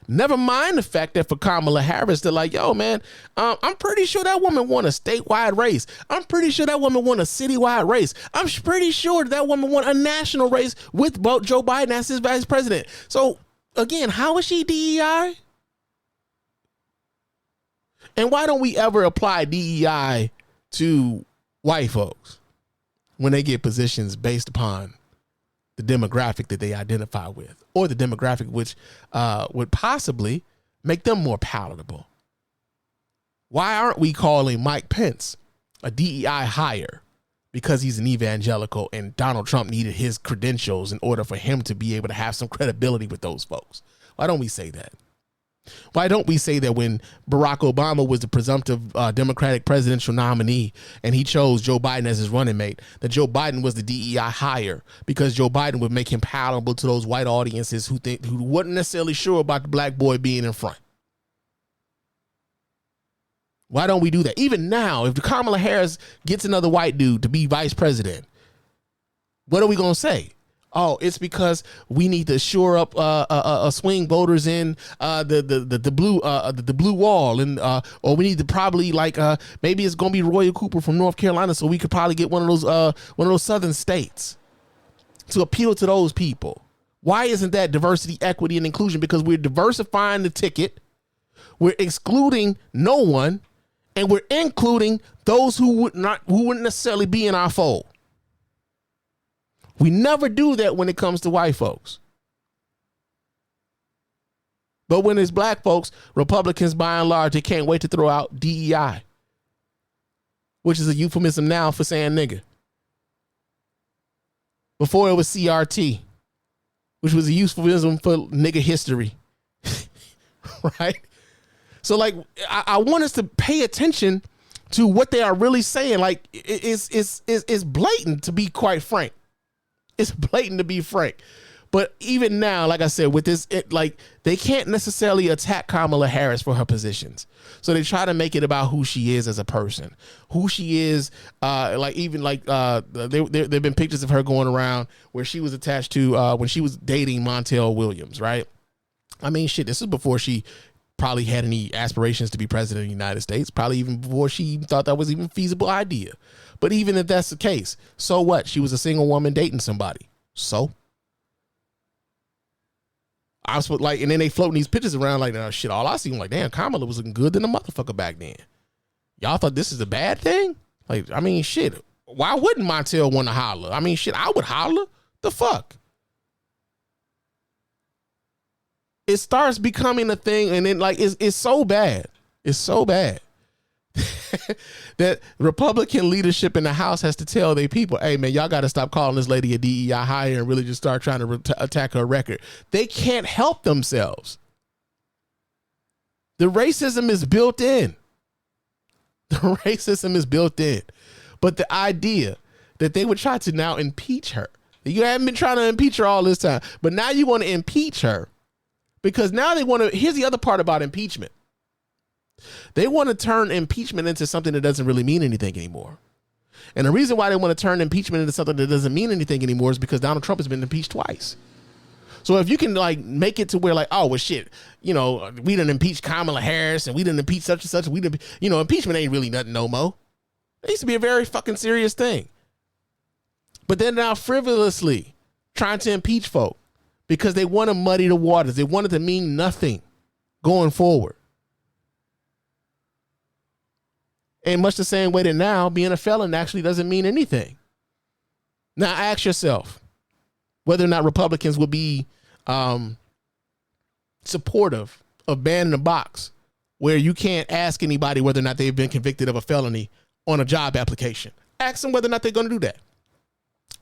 Never mind the fact that for Kamala Harris, they're like, yo, man, I'm pretty sure that woman won a statewide race. I'm pretty sure that woman won a citywide race. I'm pretty sure that woman won a national race with both Joe Biden as his vice president. So again, how is she DEI? And why don't we ever apply DEI to white folks when they get positions based upon the demographic that they identify with, or the demographic which would possibly make them more palatable? Why aren't we calling Mike Pence a DEI hire because he's an evangelical and Donald Trump needed his credentials in order for him to be able to have some credibility with those folks? Why don't we say that? Why don't we say that when Barack Obama was the presumptive Democratic presidential nominee and he chose Joe Biden as his running mate, that Joe Biden was the DEI hire because Joe Biden would make him palatable to those white audiences who wasn't necessarily sure about the black boy being in front? Why don't we do that? Even now, if Kamala Harris gets another white dude to be vice president, what are we going to say? Oh, it's because we need to shore up swing voters in the blue wall, and or we need to probably maybe it's gonna be Roy Cooper from North Carolina, so we could probably get one of those southern states to appeal to those people. Why isn't that diversity, equity, and inclusion? Because we're diversifying the ticket, we're excluding no one, and we're including those who wouldn't necessarily be in our fold. We never do that when it comes to white folks. But when it's black folks, Republicans, by and large, they can't wait to throw out DEI, which is a euphemism now for saying nigga. Before it was CRT, which was a euphemism for nigga history. Right? So, like, I want us to pay attention to what they are really saying. Like, it's blatant, to be quite frank. It's blatant, to be frank. But even now, like I said, with this, they can't necessarily attack Kamala Harris for her positions. So they try to make it about who she is as a person, who she is. There have been pictures of her going around where she was attached to when she was dating Montel Williams, right? I mean, shit, this is before she probably had any aspirations to be president of the United States, probably even before she even thought that was even a feasible idea. But even if that's the case, so what? She was a single woman dating somebody. So I was like, and then they floating these pictures around like, oh, shit, all I see, I'm like, damn, Kamala was looking good than a motherfucker back then. Y'all thought this is a bad thing? Like, I mean, shit, why wouldn't Montel want to holler? I mean, shit, I would holler. The fuck? It starts becoming a thing, and then, like, it's so bad. It's so bad that Republican leadership in the House has to tell their people, hey, man, y'all got to stop calling this lady a DEI hire and really just start trying to attack her record. They can't help themselves. The racism is built in. The racism is built in. But the idea that they would try to now impeach her, you haven't been trying to impeach her all this time, but now you want to impeach her because now they want to, here's the other part about impeachment. They want to turn impeachment into something that doesn't really mean anything anymore. And the reason why they want to turn impeachment into something that doesn't mean anything anymore is because Donald Trump has been impeached twice. So if you can, like, make it to where, like, oh, well, shit, you know, we done impeach Kamala Harris and we done impeach such and such. We done, you know, impeachment ain't really nothing no more. It used to be a very fucking serious thing. But they're now frivolously trying to impeach folk because they want to muddy the waters. They want it to mean nothing going forward. And much the same way that now being a felon actually doesn't mean anything. Now ask yourself whether or not Republicans will be supportive of banning a box where you can't ask anybody whether or not they've been convicted of a felony on a job application. Ask them whether or not they're going to do that.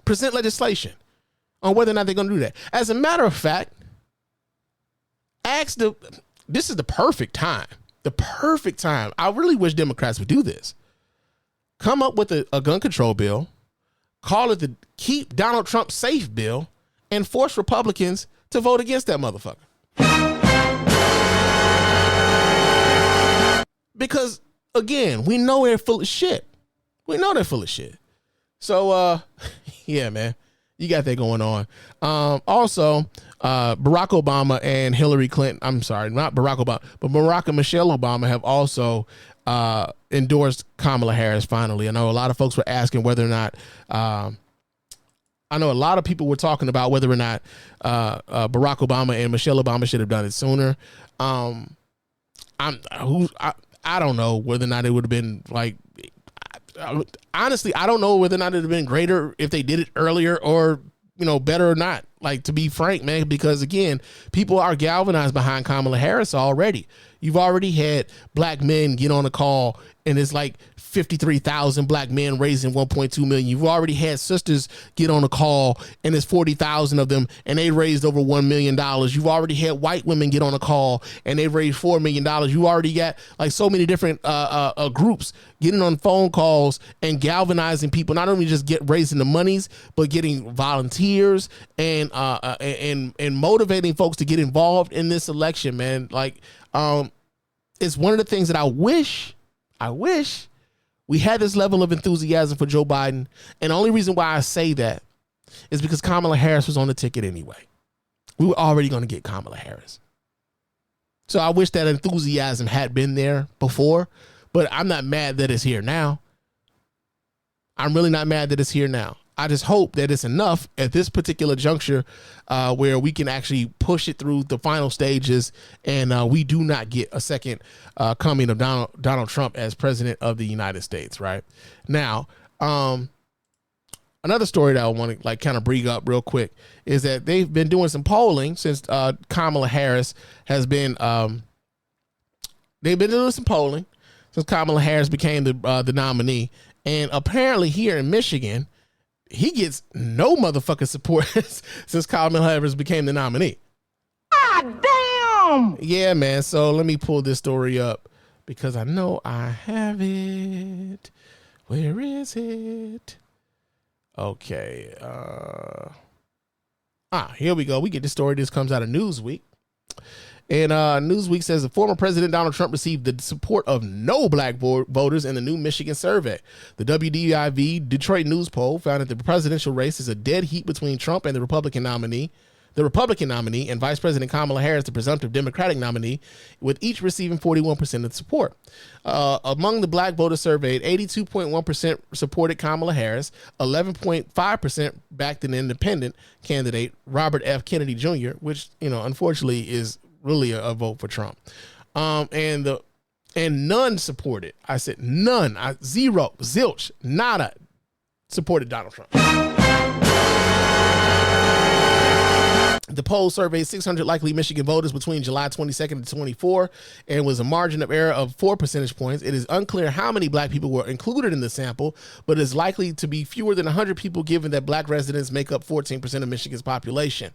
Present legislation on whether or not they're going to do that. As a matter of fact, this is the perfect time. The perfect time. I really wish Democrats would do this. Come up with a gun control bill, call it the Keep Donald Trump Safe bill, and force Republicans to vote against that motherfucker. Because, again, we know they're full of shit. We know they're full of shit. So, yeah, man, you got that going on. Also, Barack Obama and Hillary Clinton, I'm sorry, not Barack Obama, but Barack and Michelle Obama have also endorsed Kamala Harris finally. I know a lot of folks were asking whether or not, I know a lot of people were talking about whether or not Barack Obama and Michelle Obama should have done it sooner. I don't know whether or not it would have been like, honestly, I don't know whether or not it would have been greater if they did it earlier or, you know, better or not. Like, to be frank, man, because again, people are galvanized behind Kamala Harris already. You've already had black men get on a call and it's like 53,000 black men raising 1.2 million. You've already had sisters get on a call and there's 40,000 of them and they raised over $1 million. You've already had white women get on a call and they raised $4 million. You already got like so many different groups getting on phone calls and galvanizing people, not only just raising the monies, but getting volunteers and motivating folks to get involved in this election, man. Like, it's one of the things that I wish we had this level of enthusiasm for Joe Biden. And the only reason why I say that is because Kamala Harris was on the ticket anyway. We were already going to get Kamala Harris. So I wish that enthusiasm had been there before, but I'm not mad that it's here now. I'm really not mad that it's here now. I just hope that it's enough at this particular juncture where we can actually push it through the final stages and we do not get a second coming of Donald Trump as president of the United States. Right now, another story that I want to like kind of bring up real quick is that they've been doing some polling since Kamala Harris has been. They've been doing some polling since Kamala Harris became the nominee, and apparently here in Michigan, he gets no motherfucking support since Kamala Harris became the nominee. God damn! Yeah, man. So let me pull this story up because I know I have it. Where is it? Okay. Here we go. We get the story. This comes out of Newsweek. And Newsweek says the former President Donald Trump received the support of no black voters in the new Michigan survey. The WDIV Detroit News poll found that the presidential race is a dead heat between Trump and the Republican nominee and Vice President Kamala Harris, the presumptive Democratic nominee, with each receiving 41% of support. Among the black voters surveyed, 82.1% supported Kamala Harris, 11.5% backed an independent candidate, Robert F. Kennedy Jr., which, unfortunately is really a vote for Trump. And none supported. I said none. Zero, zilch, nada supported Donald Trump. The poll surveyed 600 likely Michigan voters between July 22nd and 24 and was a margin of error of 4 percentage points. It is unclear how many black people were included in the sample, but it is likely to be fewer than 100 people given that black residents make up 14% of Michigan's population.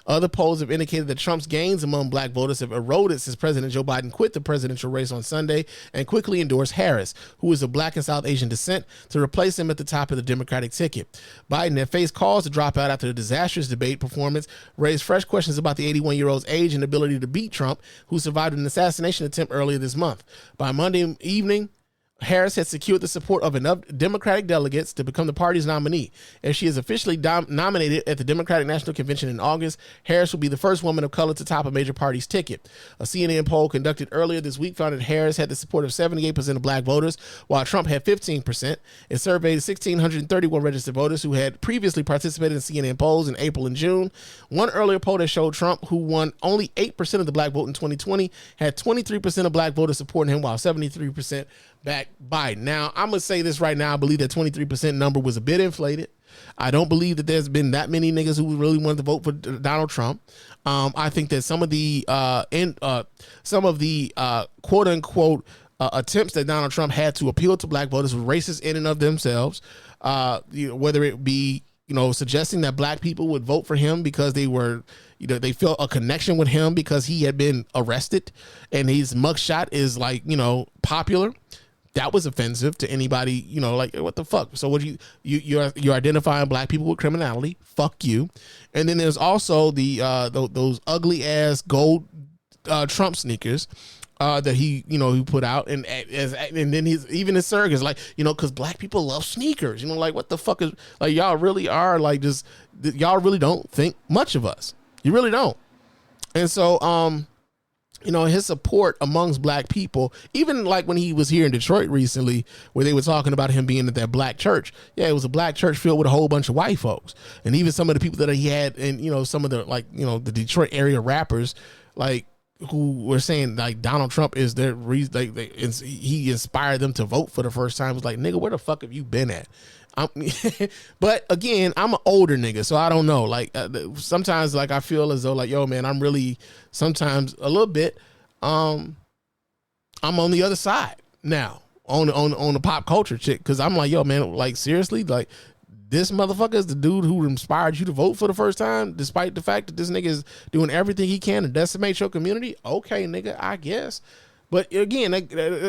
Other polls have indicated that Trump's gains among black voters have eroded since President Joe Biden quit the presidential race on Sunday and quickly endorsed Harris, who is of black and South Asian descent, to replace him at the top of the Democratic ticket. Biden had faced calls to drop out after the disastrous debate performance raised fresh questions about the 81-year-old's age and ability to beat Trump, who survived an assassination attempt earlier this month. By Monday evening, Harris had secured the support of enough Democratic delegates to become the party's nominee. As she is officially nominated at the Democratic National Convention in August, Harris will be the first woman of color to top a major party's ticket. A CNN poll conducted earlier this week found that Harris had the support of 78% of black voters, while Trump had 15%. It surveyed 1,631 registered voters who had previously participated in CNN polls in April and June. One earlier poll that showed Trump, who won only 8% of the black vote in 2020, had 23% of black voters supporting him, while 73% back Biden. Now, I'm going to say this right now. I believe that 23% number was a bit inflated. I don't believe that there's been that many niggas who really wanted to vote for Donald Trump. I think that some of the quote unquote attempts that Donald Trump had to appeal to black voters were racist in and of themselves. Whether it be, suggesting that black people would vote for him because they were, they felt a connection with him because he had been arrested and his mugshot is popular. That was offensive to anybody, what the fuck? So what you're identifying black people with criminality? Fuck you. And then there's also those ugly ass gold Trump sneakers that he put out, and then his surrogates because black people love sneakers. What the fuck is y'all really are y'all really don't think much of us. You really don't. And so his support amongst black people, even when he was here in Detroit recently, where they were talking about him being at that black church. Yeah, it was a black church filled with a whole bunch of white folks. And even some of the people that he had, and some of the the Detroit area rappers, who were saying Donald Trump is their reason, he inspired them to vote for the first time. It was nigga, where the fuck have you been at? But again, I'm an older nigga, so I don't know. Sometimes I feel as though yo, man, I'm really sometimes a little bit. I'm on the other side now on the pop culture chick, because I'm yo, man, seriously, this motherfucker is the dude who inspired you to vote for the first time, despite the fact that this nigga is doing everything he can to decimate your community. Okay, nigga, I guess. But again,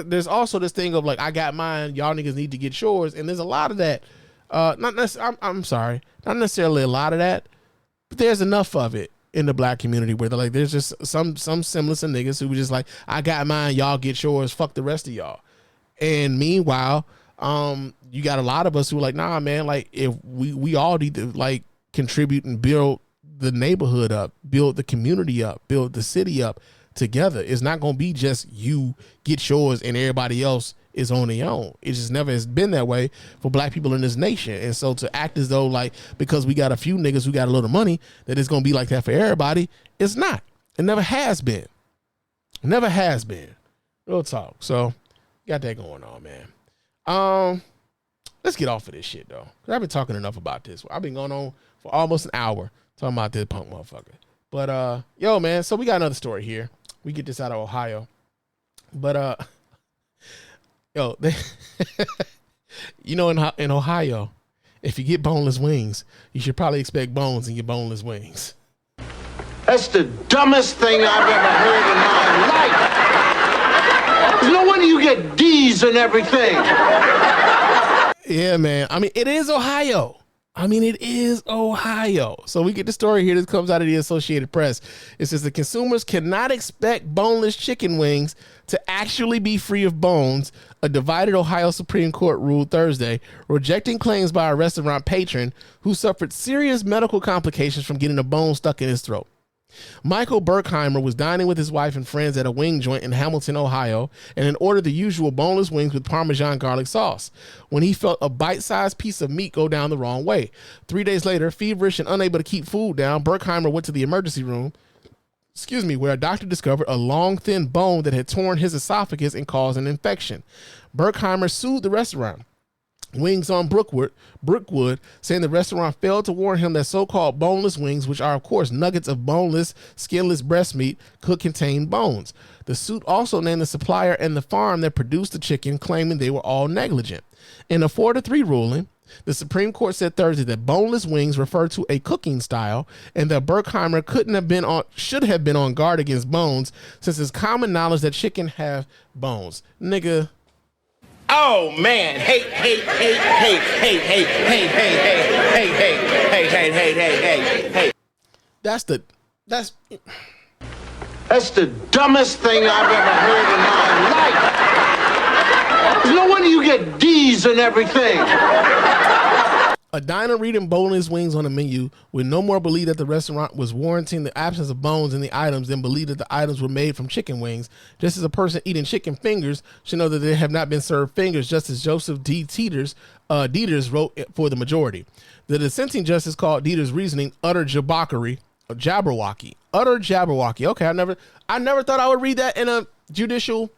there's also this thing of I got mine, y'all niggas need to get yours, and there's a lot of that. I'm sorry, not necessarily a lot of that, but there's enough of it in the black community where they're there's just some semblance of niggas who were just I got mine, y'all get yours, fuck the rest of y'all. And meanwhile, you got a lot of us who are nah, man, if we all need to contribute and build the neighborhood up, build the community up, build the city up together. It's not going to be just you get yours and everybody else is on their own. It just never has been that way for black people in this nation. And so to act as though because we got a few niggas who got a little money that it's going to be like that for everybody, it's not. It never has been. Never has been. Real talk. So got that going on, man. let's get off of this shit, though. I've been talking enough about this. I've been going on for almost an hour talking about this punk motherfucker. But, yo, man, so we got another story here. We get this out of Ohio. But, yo, you know, in Ohio, if you get boneless wings, you should probably expect bones in your boneless wings. That's the dumbest thing I've ever heard in my life. No wonder you get D's and everything. Yeah, man. I mean, it is Ohio. So we get the story here. This comes out of the Associated Press. It says the consumers cannot expect boneless chicken wings to actually be free of bones. A divided Ohio Supreme Court ruled Thursday, rejecting claims by a restaurant patron who suffered serious medical complications from getting a bone stuck in his throat. Michael Berkheimer was dining with his wife and friends at a wing joint in Hamilton, Ohio, and had ordered the usual boneless wings with Parmesan garlic sauce when he felt a bite-sized piece of meat go down the wrong way. 3 days later, feverish and unable to keep food down, Berkheimer went to the emergency room, where a doctor discovered a long, thin bone that had torn his esophagus and caused an infection. Berkheimer sued the restaurant, Wings on Brookwood, saying the restaurant failed to warn him that so-called boneless wings, which are, of course, nuggets of boneless, skinless breast meat, could contain bones. The suit also named the supplier and the farm that produced the chicken, claiming they were all negligent. In a 4-3 ruling, the Supreme Court said Thursday that boneless wings refer to a cooking style and that Berkheimer should have been on guard against bones, since it's common knowledge that chicken have bones. Nigga. Oh man, hey. That's the dumbest thing I've ever heard in my life. No wonder you get D's and everything. A diner reading boneless wings on the menu would no more believe that the restaurant was warranting the absence of bones in the items than believe that the items were made from chicken wings, just as a person eating chicken fingers should know that they have not been served fingers, just as Joseph D. Dieters wrote for the majority. The dissenting justice called Dieters' reasoning utter jabberwocky. Utter jabberwocky. Okay, I never thought I would read that in a judicial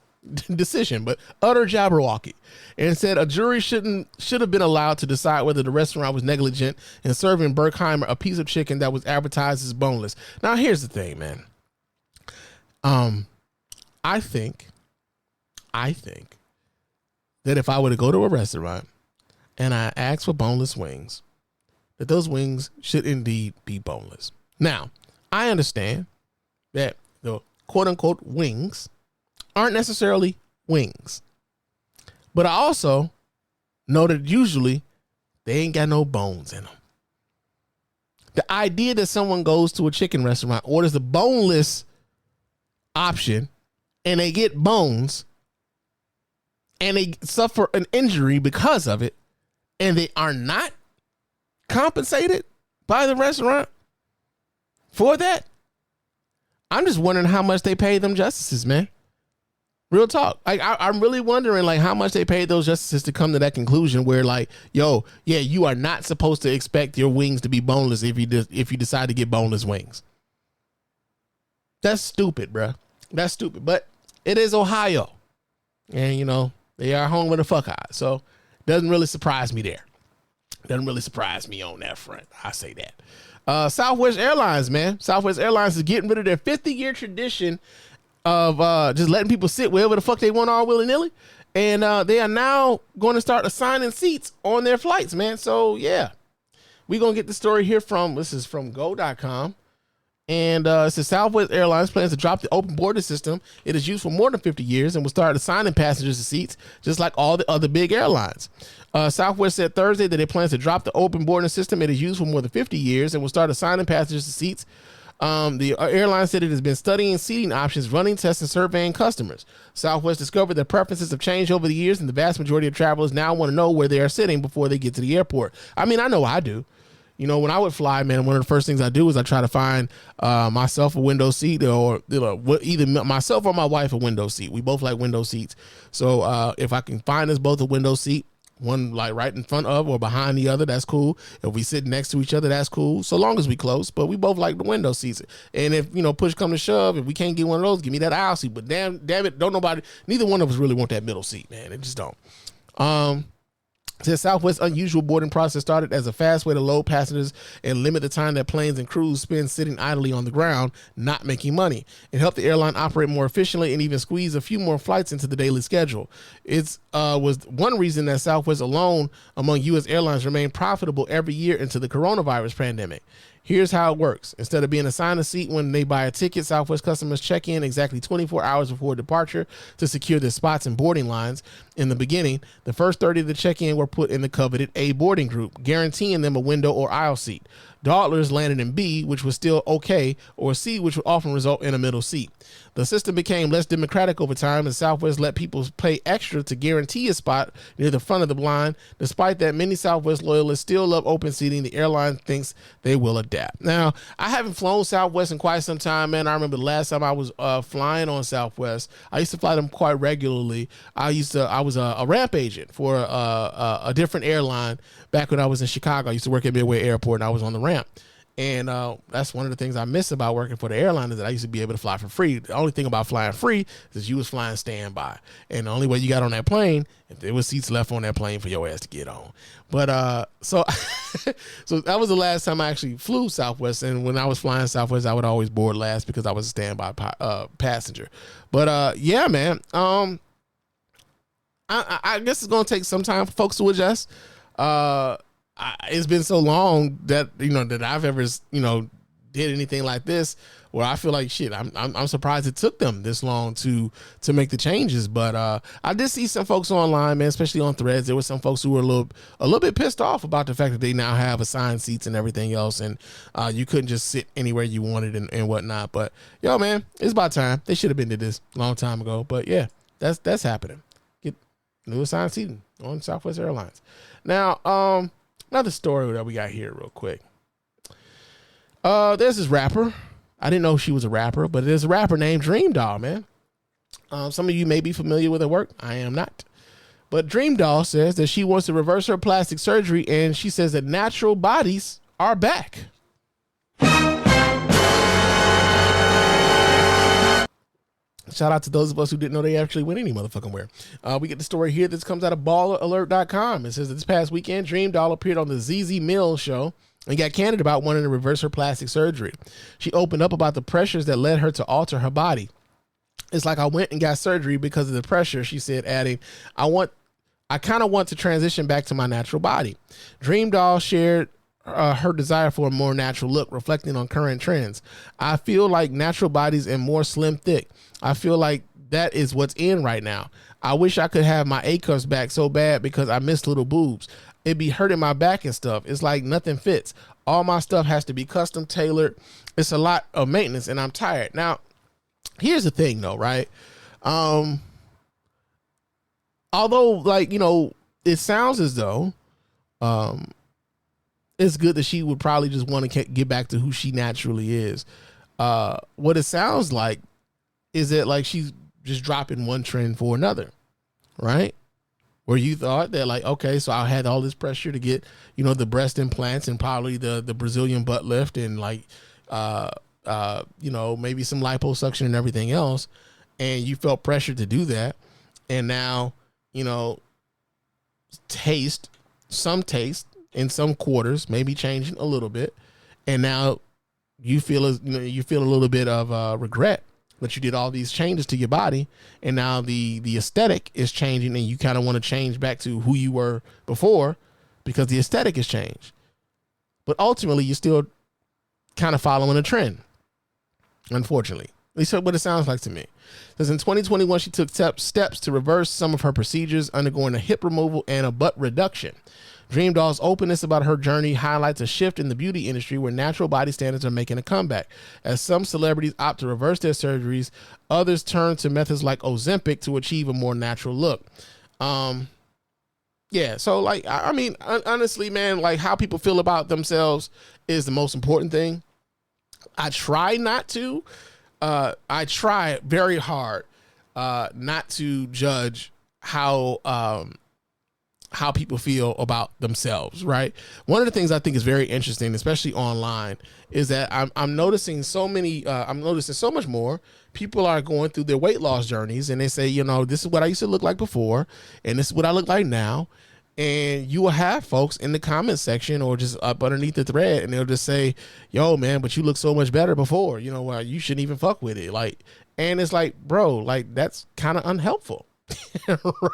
decision, but utter jabberwocky, and said a jury should have been allowed to decide whether the restaurant was negligent in serving Berkheimer a piece of chicken that was advertised as boneless. Now, here's the thing, man. I think that if I were to go to a restaurant and I ask for boneless wings, that those wings should indeed be boneless. Now, I understand that the quote unquote wings aren't necessarily wings, but I also know that usually they ain't got no bones in them. The idea that someone goes to a chicken restaurant, orders the boneless option, and they get bones and they suffer an injury because of it, and they are not compensated by the restaurant for that, I'm just wondering how much they pay them justices, man. Real talk. Like, I'm really wondering, like, how much they paid those justices to come to that conclusion where, like, yo, yeah, you are not supposed to expect your wings to be boneless if you decide to get boneless wings. That's stupid, bro. That's stupid. But it is Ohio, and you know they are home with the fuck eyes, so it doesn't really surprise me there. Doesn't really surprise me on that front. I say that. Southwest Airlines, man. Southwest Airlines is getting rid of their 50-year tradition of just letting people sit wherever the fuck they want all willy-nilly. And they are now going to start assigning seats on their flights, man. So, yeah. We're going to get the story here this is from go.com. And it says Southwest Airlines plans to drop the open boarding system. It is used for more than 50 years and will start assigning passengers to seats just like all the other big airlines. Southwest said Thursday that it plans to drop the open boarding system. It is used for more than 50 years and will start assigning passengers to seats. The airline said it has been studying seating options, running tests, and surveying customers. Southwest discovered that preferences have changed over the years, and the vast majority of travelers now want to know where they are sitting before they get to the airport. I mean, I know I do. You know, when I would fly, man, one of the first things I do is I try to find myself a window seat, or either myself or my wife a window seat. We both like window seats. So if I can find us both a window seat, one like right in front of or behind the other, that's cool. If we sit next to each other, that's cool, so long as we close. But we both like the window seats. And if, you know, push come to shove, if we can't get one of those, give me that aisle seat. But damn it, neither one of us really want that middle seat, man. It just don't. Says Southwest's unusual boarding process started as a fast way to load passengers and limit the time that planes and crews spend sitting idly on the ground, not making money. It helped the airline operate more efficiently and even squeeze a few more flights into the daily schedule. It was one reason that Southwest alone among U.S. airlines remained profitable every year into the coronavirus pandemic. Here's how it works. Instead of being assigned a seat when they buy a ticket, Southwest customers check in exactly 24 hours before departure to secure their spots in boarding lines. In the beginning, the first 30 to check in were put in the coveted A boarding group, guaranteeing them a window or aisle seat. Dawdlers landed in B, which was still okay, or C, which would often result in a middle seat. The system became less democratic over time, and Southwest let people pay extra to guarantee a spot near the front of the line. Despite that, many Southwest loyalists still love open seating. The airline thinks they will adapt. Now, I haven't flown Southwest in quite some time, man. I remember the last time I was flying on Southwest. I used to fly them quite regularly. I was a ramp agent for a different airline back when I was in Chicago. I used to work at Midway Airport, and I was on the ramp. And that's one of the things I miss about working for the airline is that I used to be able to fly for free. The only thing about flying free is you was flying standby. And the only way you got on that plane, if there was seats left on that plane for your ass to get on. But so that was the last time I actually flew Southwest. And when I was flying Southwest, I would always board last because I was a standby passenger. But yeah, man, I guess it's going to take some time for folks to adjust. It's been so long that that I've ever did anything like this where I feel like shit. I'm surprised it took them this long to make the changes. But I did see some folks online, man, especially on Threads. There were some folks who were a little bit pissed off about the fact that they now have assigned seats and everything else, and you couldn't just sit anywhere you wanted and whatnot. But yo, man, it's about time. They should have been did this a long time ago. But yeah, that's happening. Get new assigned seating on Southwest Airlines. Now, another story that we got here real quick. There's this rapper. I didn't know she was a rapper, but there's a rapper named Dream Doll, man. Some of you may be familiar with her work. I am not. But Dream Doll says that she wants to reverse her plastic surgery, and she says that natural bodies are back. Shout out to those of us who didn't know they actually went any motherfucking where. We get the story here. This comes out of balleralert.com. It says that this past weekend, Dream Doll appeared on the ZZ Mills show and got candid about wanting to reverse her plastic surgery. She opened up about the pressures that led her to alter her body. It's like I went and got surgery because of the pressure, she said, adding, I kind of want to transition back to my natural body. Dream Doll shared her desire for a more natural look, reflecting on current trends. I feel like natural bodies and more slim thick. I feel like that is what's in right now. I wish I could have my A cups back so bad because I miss little boobs. It'd be hurting my back and stuff. It's like nothing fits. All my stuff has to be custom tailored. It's a lot of maintenance and I'm tired. Now, here's the thing though, right? Although it sounds as though, it's good that she would probably just want to get back to who she naturally is. What it sounds like is that like she's just dropping one trend for another, right? Where you thought that like, okay, so I had all this pressure to get, the breast implants and probably the Brazilian butt lift and like, maybe some liposuction and everything else. And you felt pressure to do that. And now, taste in some quarters, maybe changing a little bit. And now you feel a little bit of regret that you did all these changes to your body, and now the aesthetic is changing, and you kind of want to change back to who you were before because the aesthetic has changed. But ultimately, you're still kind of following a trend, unfortunately. At least what it sounds like to me. Because in 2021, she took steps to reverse some of her procedures, undergoing a hip removal and a butt reduction. Dream Doll's openness about her journey highlights a shift in the beauty industry where natural body standards are making a comeback. As some celebrities opt to reverse their surgeries, others turn to methods like Ozempic to achieve a more natural look. Yeah, so like, I mean, honestly, man, like how people feel about themselves is the most important thing. I try not to. I try very hard not to judge how people feel about themselves, right? One of the things I think is very interesting, especially online, is that I'm noticing so much more people are going through their weight loss journeys, and they say, this is what I used to look like before, and this is what I look like now. And you will have folks in the comment section or just up underneath the thread, and they'll just say, yo, man, but you look so much better before, you know, well, you shouldn't even fuck with it. Like, and it's like, bro, like, that's kind of unhelpful,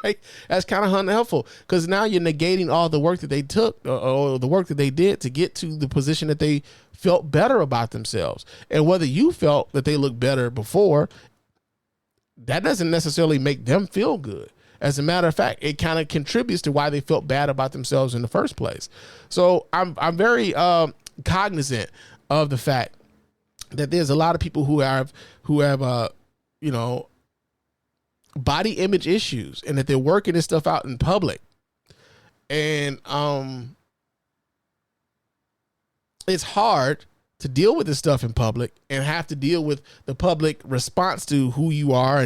right? That's kind of unhelpful, because now you're negating all the work that they took or the work that they did to get to the position that they felt better about themselves. And whether you felt that they looked better before, that doesn't necessarily make them feel good. As a matter of fact, it kind of contributes to why they felt bad about themselves in the first place. So I'm very cognizant of the fact that there's a lot of people who have you know, body image issues, and that they're working this stuff out in public. And it's hard to deal with this stuff in public and have to deal with the public response to who you are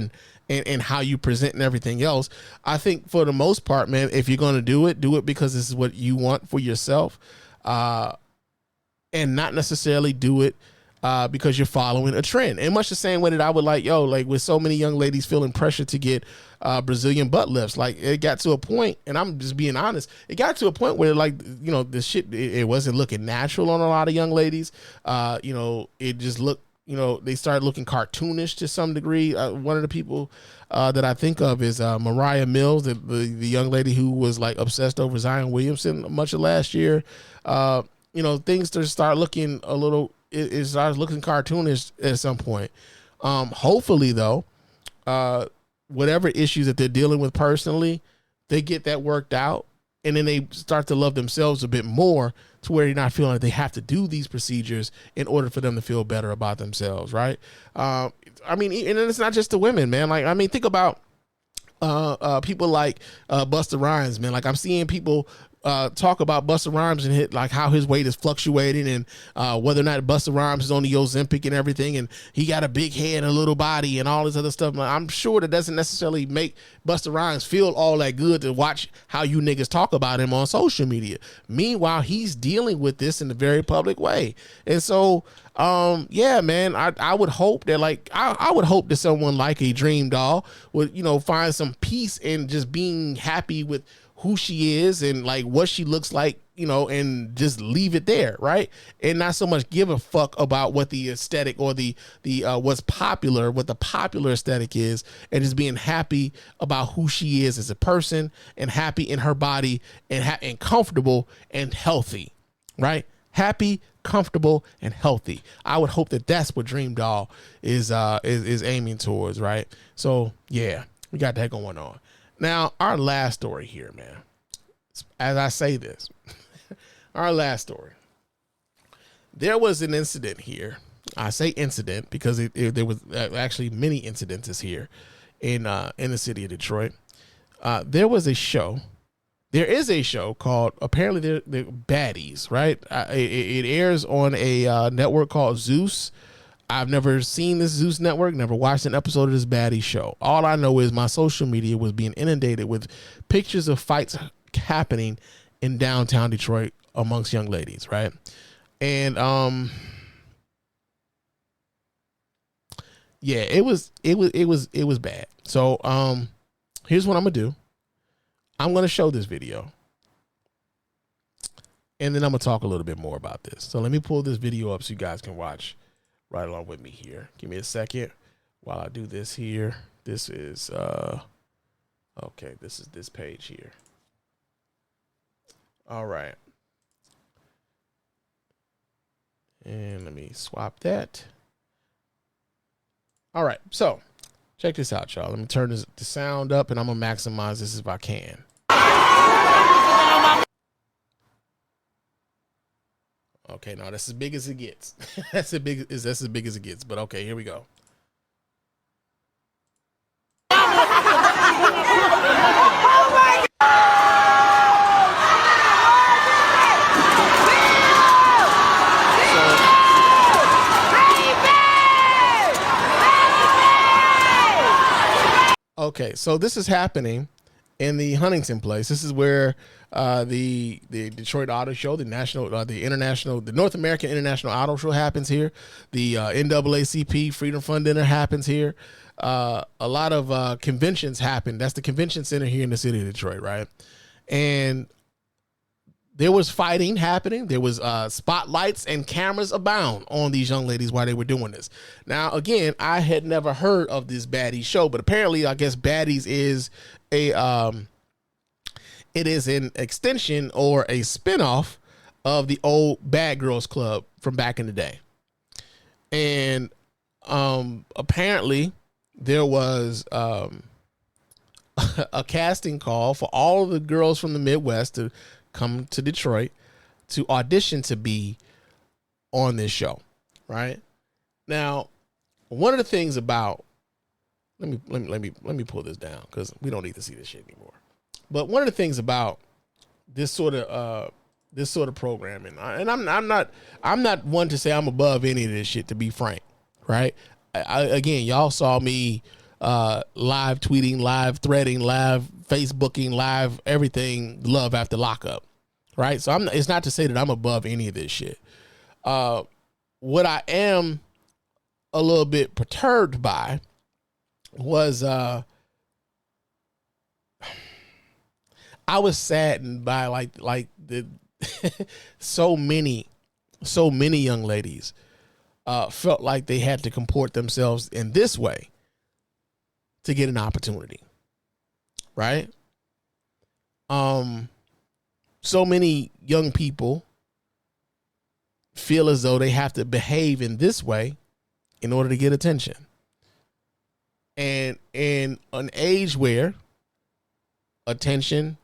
and how you present and everything else. I think for the most part, man, if you're going to do it because this is what you want for yourself, and not necessarily do it because you're following a trend. And much the same way that I would like with so many young ladies feeling pressure to get Brazilian butt lifts. Like, it got to a point, and I'm just being honest, it got to a point where, like, you know, the shit, it wasn't looking natural on a lot of young ladies. You know, it just looked, you know, they started looking cartoonish to some degree. One of the people that I think of is Mariah Mills, the young lady who was like obsessed over Zion Williamson much of last year. You know, things to start looking a little, it starts looking cartoonish at some point. Hopefully, though, whatever issues that they're dealing with personally, they get that worked out, and then they start to love themselves a bit more, to where you're not feeling like they have to do these procedures in order for them to feel better about themselves, right? I mean, and it's not just the women, man. Like, I mean, think about people like Busta Rhymes, man. Like, I'm seeing people talk about Busta Rhymes and hit like how his weight is fluctuating, and whether or not Busta Rhymes is on the Ozempic and everything, and he got a big head and a little body and all this other stuff. I'm sure that doesn't necessarily make Busta Rhymes feel all that good to watch how you niggas talk about him on social media. Meanwhile, he's dealing with this in a very public way. And so yeah, man, I would hope that, like, I would hope that someone like a Dream Doll would, you know, find some peace in just being happy with who she is and like what she looks like, you know, and just leave it there, right? And not so much give a fuck about what the aesthetic or the what's popular, what the popular aesthetic is, and just being happy about who she is as a person, and happy in her body, and comfortable and healthy, right? Happy, comfortable, and healthy. I would hope that that's what Dream Doll is aiming towards, right? So yeah, we got that going on. Now, our last story here, man, as I say this, our last story, there was an incident here. I say incident because there was actually many incidences here in the city of Detroit. There was a show. There is a show called, apparently, the Baddies, right? It airs on a network called Zeus. I've never seen this Zeus network, never watched an episode of this Baddie show. All I know is my social media was being inundated with pictures of fights happening in downtown Detroit amongst young ladies, right? And yeah, it was bad. So here's what I'm gonna do. I'm gonna show this video, and then I'm gonna talk a little bit more about this. So let me pull this video up so you guys can watch right along with me here. Give me a second while I do this here. This is okay, this is this page here. All right. And let me swap that. All right, so check this out, y'all. Let me turn the sound up, and I'm gonna maximize this if I can. Okay, now that's as big as it gets. That's as big as it gets. But okay, here we go. Okay, so this is happening in the Huntington place. This is where the Detroit Auto Show, the North American International Auto Show happens here. The NAACP Freedom Fund Dinner happens here. A lot of conventions happen. That's the convention center here in the city of Detroit, right? And there was fighting happening. There was spotlights and cameras abound on these young ladies while they were doing this. Now, again, I had never heard of this Baddie show, but apparently, I guess Baddies is it is an extension or a spinoff of the old Bad Girls Club from back in the day. And apparently, there was a casting call for all of the girls from the Midwest to come to Detroit to audition to be on this show, right? Now, one of the things about let me pull this down because we don't need to see this shit anymore. But one of the things about this sort of programming, and I'm not one to say I'm above any of this shit, to be frank, right? Again, y'all saw me live tweeting, live threading, live Facebooking, live everything, love after lockup, right? So it's not to say that I'm above any of this shit. What I am a little bit perturbed by was I was saddened by like the so many young ladies felt like they had to comport themselves in this way to get an opportunity, right? So many young people feel as though they have to behave in this way in order to get attention. And in an age where attention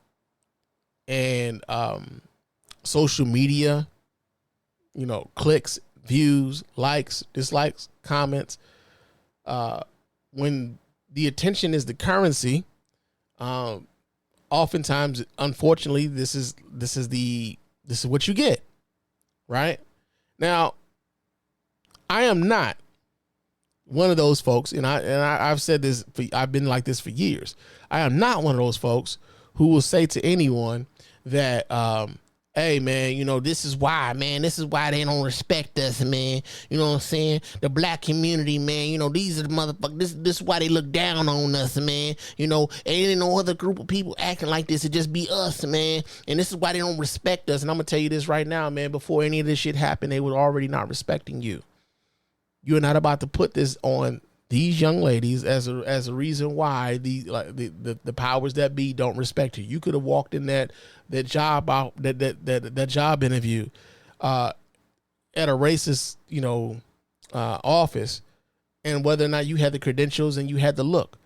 and social media, clicks, views, likes, dislikes, comments, when the attention is the currency, oftentimes, unfortunately, this is what you get, right? Now, I am not one of those folks, and I've said this, I've been like this for years. I am not one of those folks who will say to anyone that, hey, man, this is why they don't respect us, man. You know what I'm saying? The black community, man, these are the motherfuckers. This is why they look down on us, man. Ain't no other group of people acting like this. It just be us, man. And this is why they don't respect us. And I'm going to tell you this right now, man. Before any of this shit happened, they were already not respecting you. You're not about to put this on these young ladies as a reason why the powers that be don't respect you. You could have walked in that job interview at a racist office, and whether or not you had the credentials and you had the look,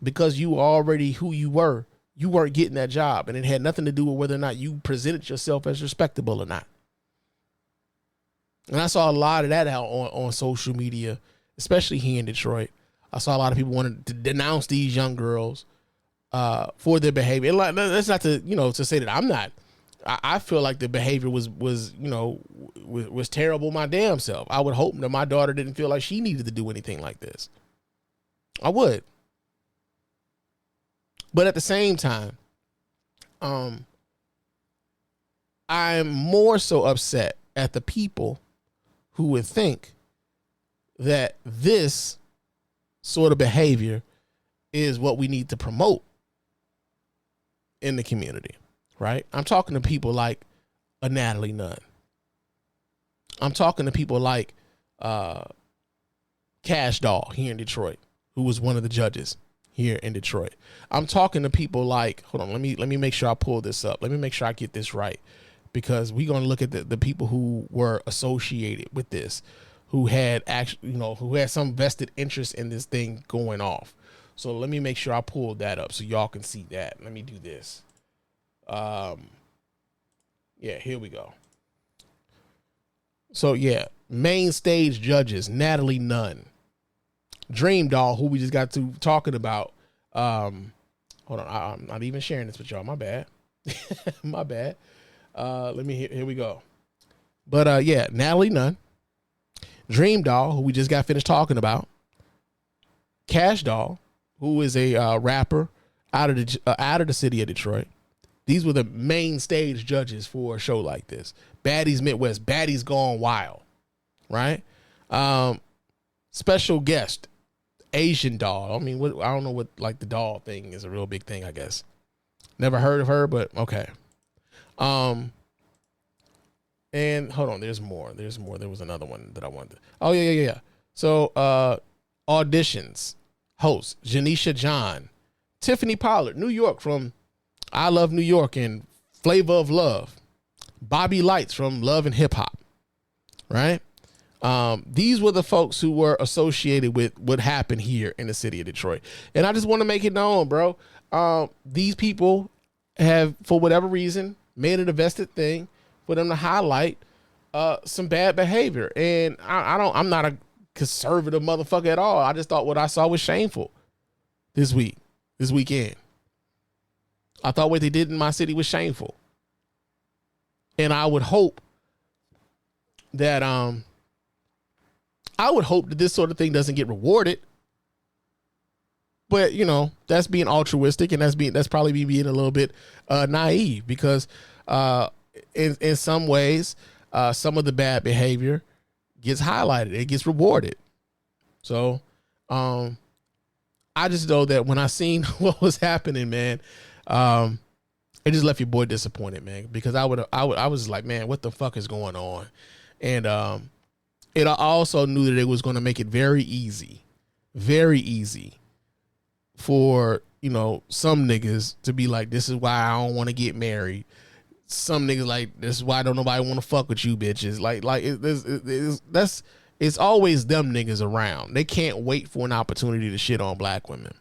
because you were already who you weren't getting that job, and it had nothing to do with whether or not you presented yourself as respectable or not. And I saw a lot of that out on social media, especially here in Detroit. I saw a lot of people wanting to denounce these young girls for their behavior. And that's not to say that I'm not. I feel like the behavior was terrible my damn self. I would hope that my daughter didn't feel like she needed to do anything like this. I would. But at the same time, I'm more so upset at the people who would think that this sort of behavior is what we need to promote in the community, right? I'm talking to people like a Natalie Nunn. I'm talking to people like Cash Doll here in Detroit, who was one of the judges here in Detroit. I'm talking to people like, hold on, let me make sure I pull this up. Let me make sure I get this right, because we're going to look at the people who were associated with this, who had actually, who had some vested interest in this thing going off. So let me make sure I pulled that up so y'all can see that. Let me do this. Yeah, here we go. So yeah, main stage judges, Natalie Nunn, Dream Doll, who we just got to talking about. Hold on, I'm not even sharing this with y'all. My bad. My bad. Here we go. But yeah, Natalie Nunn, Dream Doll, who we just got finished talking about, Cash Doll, who is a rapper out of the city of Detroit. These were the main stage judges for a show like this. Baddies Midwest, Baddies Gone Wild, right? Special guest, Asian Doll. I mean, I don't know what, like, the doll thing is a real big thing, I guess. Never heard of her, but okay. And hold on, there's more. There was another one that I wanted. Oh, yeah. So, auditions, host, Janisha John, Tiffany Pollard, New York from I Love New York and Flavor of Love, Bobby Lights from Love and Hip Hop, right? These were the folks who were associated with what happened here in the city of Detroit. And I just want to make it known, bro. These people have, for whatever reason, made it a vested thing for them to highlight some bad behavior. And I'm not a conservative motherfucker at all. I just thought what I saw was shameful this weekend. I thought what they did in my city was shameful. And I would hope that this sort of thing doesn't get rewarded. But, you know, that's being altruistic, and that's probably me being a little bit naive, because in some ways, some of the bad behavior gets highlighted. It gets rewarded. So I just know that when I seen what was happening, man, it just left your boy disappointed, man, because I was like, man, what the fuck is going on? And it also knew that it was going to make it very easy for, you know, some niggas to be like, this is why I don't want to get married. Some niggas like, this is why don't nobody want to fuck with you bitches. It's always them niggas around. They can't wait for an opportunity to shit on black women.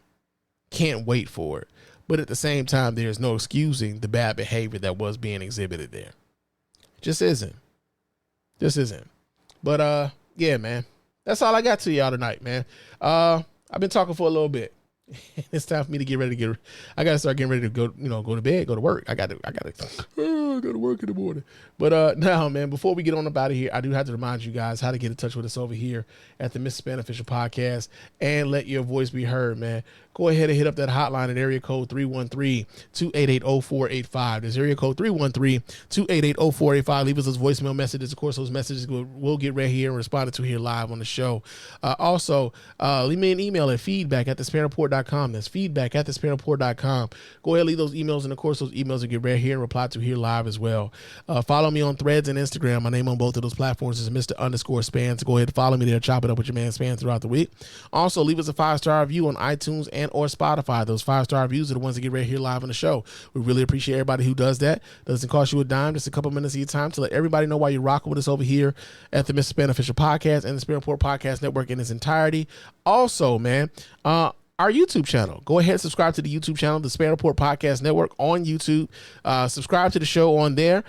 Can't wait for it. But at the same time, there's no excusing the bad behavior that was being exhibited there. Just isn't. But yeah, man, that's all I got to y'all tonight, man. I've been talking for a little bit. It's time for me to get ready to I gotta start getting ready to go to bed, go to work. I gotta go to work in the morning. But now, man, before we get on up out of here, I do have to remind you guys how to get in touch with us over here at the Mr. Spann Official Podcast and let your voice be heard, man. Go ahead and hit up that hotline at area code 313-288-0485. There's area code 313-288-0485. Leave us those voicemail messages. Of course, those messages we'll get right here and responded to here live on the show. Also, leave me an email at feedback@thespanreport.com. That's feedback@thespanreport.com. Go ahead and leave those emails, and of course, those emails will get right here and reply to here live as well. Follow me on Threads and Instagram. My name on both of those platforms is Mr._Spann. So go ahead and follow me there. Chop it up with your man Spann throughout the week. Also, leave us a 5-star review on iTunes and or Spotify. Those 5-star reviews are the ones that get right here live on the show. We really appreciate everybody who does that. Doesn't cost you a dime, just a couple minutes of your time to let everybody know why you're rocking with us over here at the Mr. Spann Official Podcast and the Spann Report Podcast Network in its entirety. Also, man, our YouTube channel. Go ahead and subscribe to the YouTube channel, the Spann Report Podcast Network on YouTube. Subscribe to the show on there.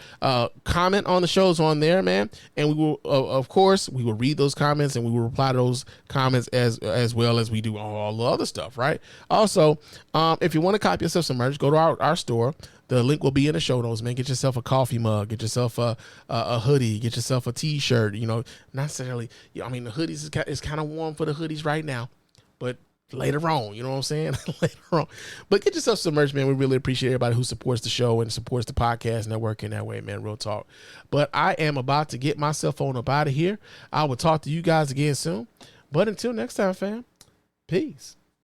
Comment on the shows on there, man. And we will, of course, we will read those comments and we will reply to those comments as well as we do all the other stuff, right? Also, if you want to copy yourself some merch, go to our store. The link will be in the show notes, man. Get yourself a coffee mug, get yourself a hoodie, get yourself a t-shirt. You know, not necessarily, I mean, the hoodies is kind of warm for the hoodies right now, but later on, you know what I'm saying? Later on. But get yourself some merch, man. We really appreciate everybody who supports the show and supports the podcast network in that way, man. Real talk. But I am about to get myself on up out of here. I will talk to you guys again soon. But until next time, fam, peace.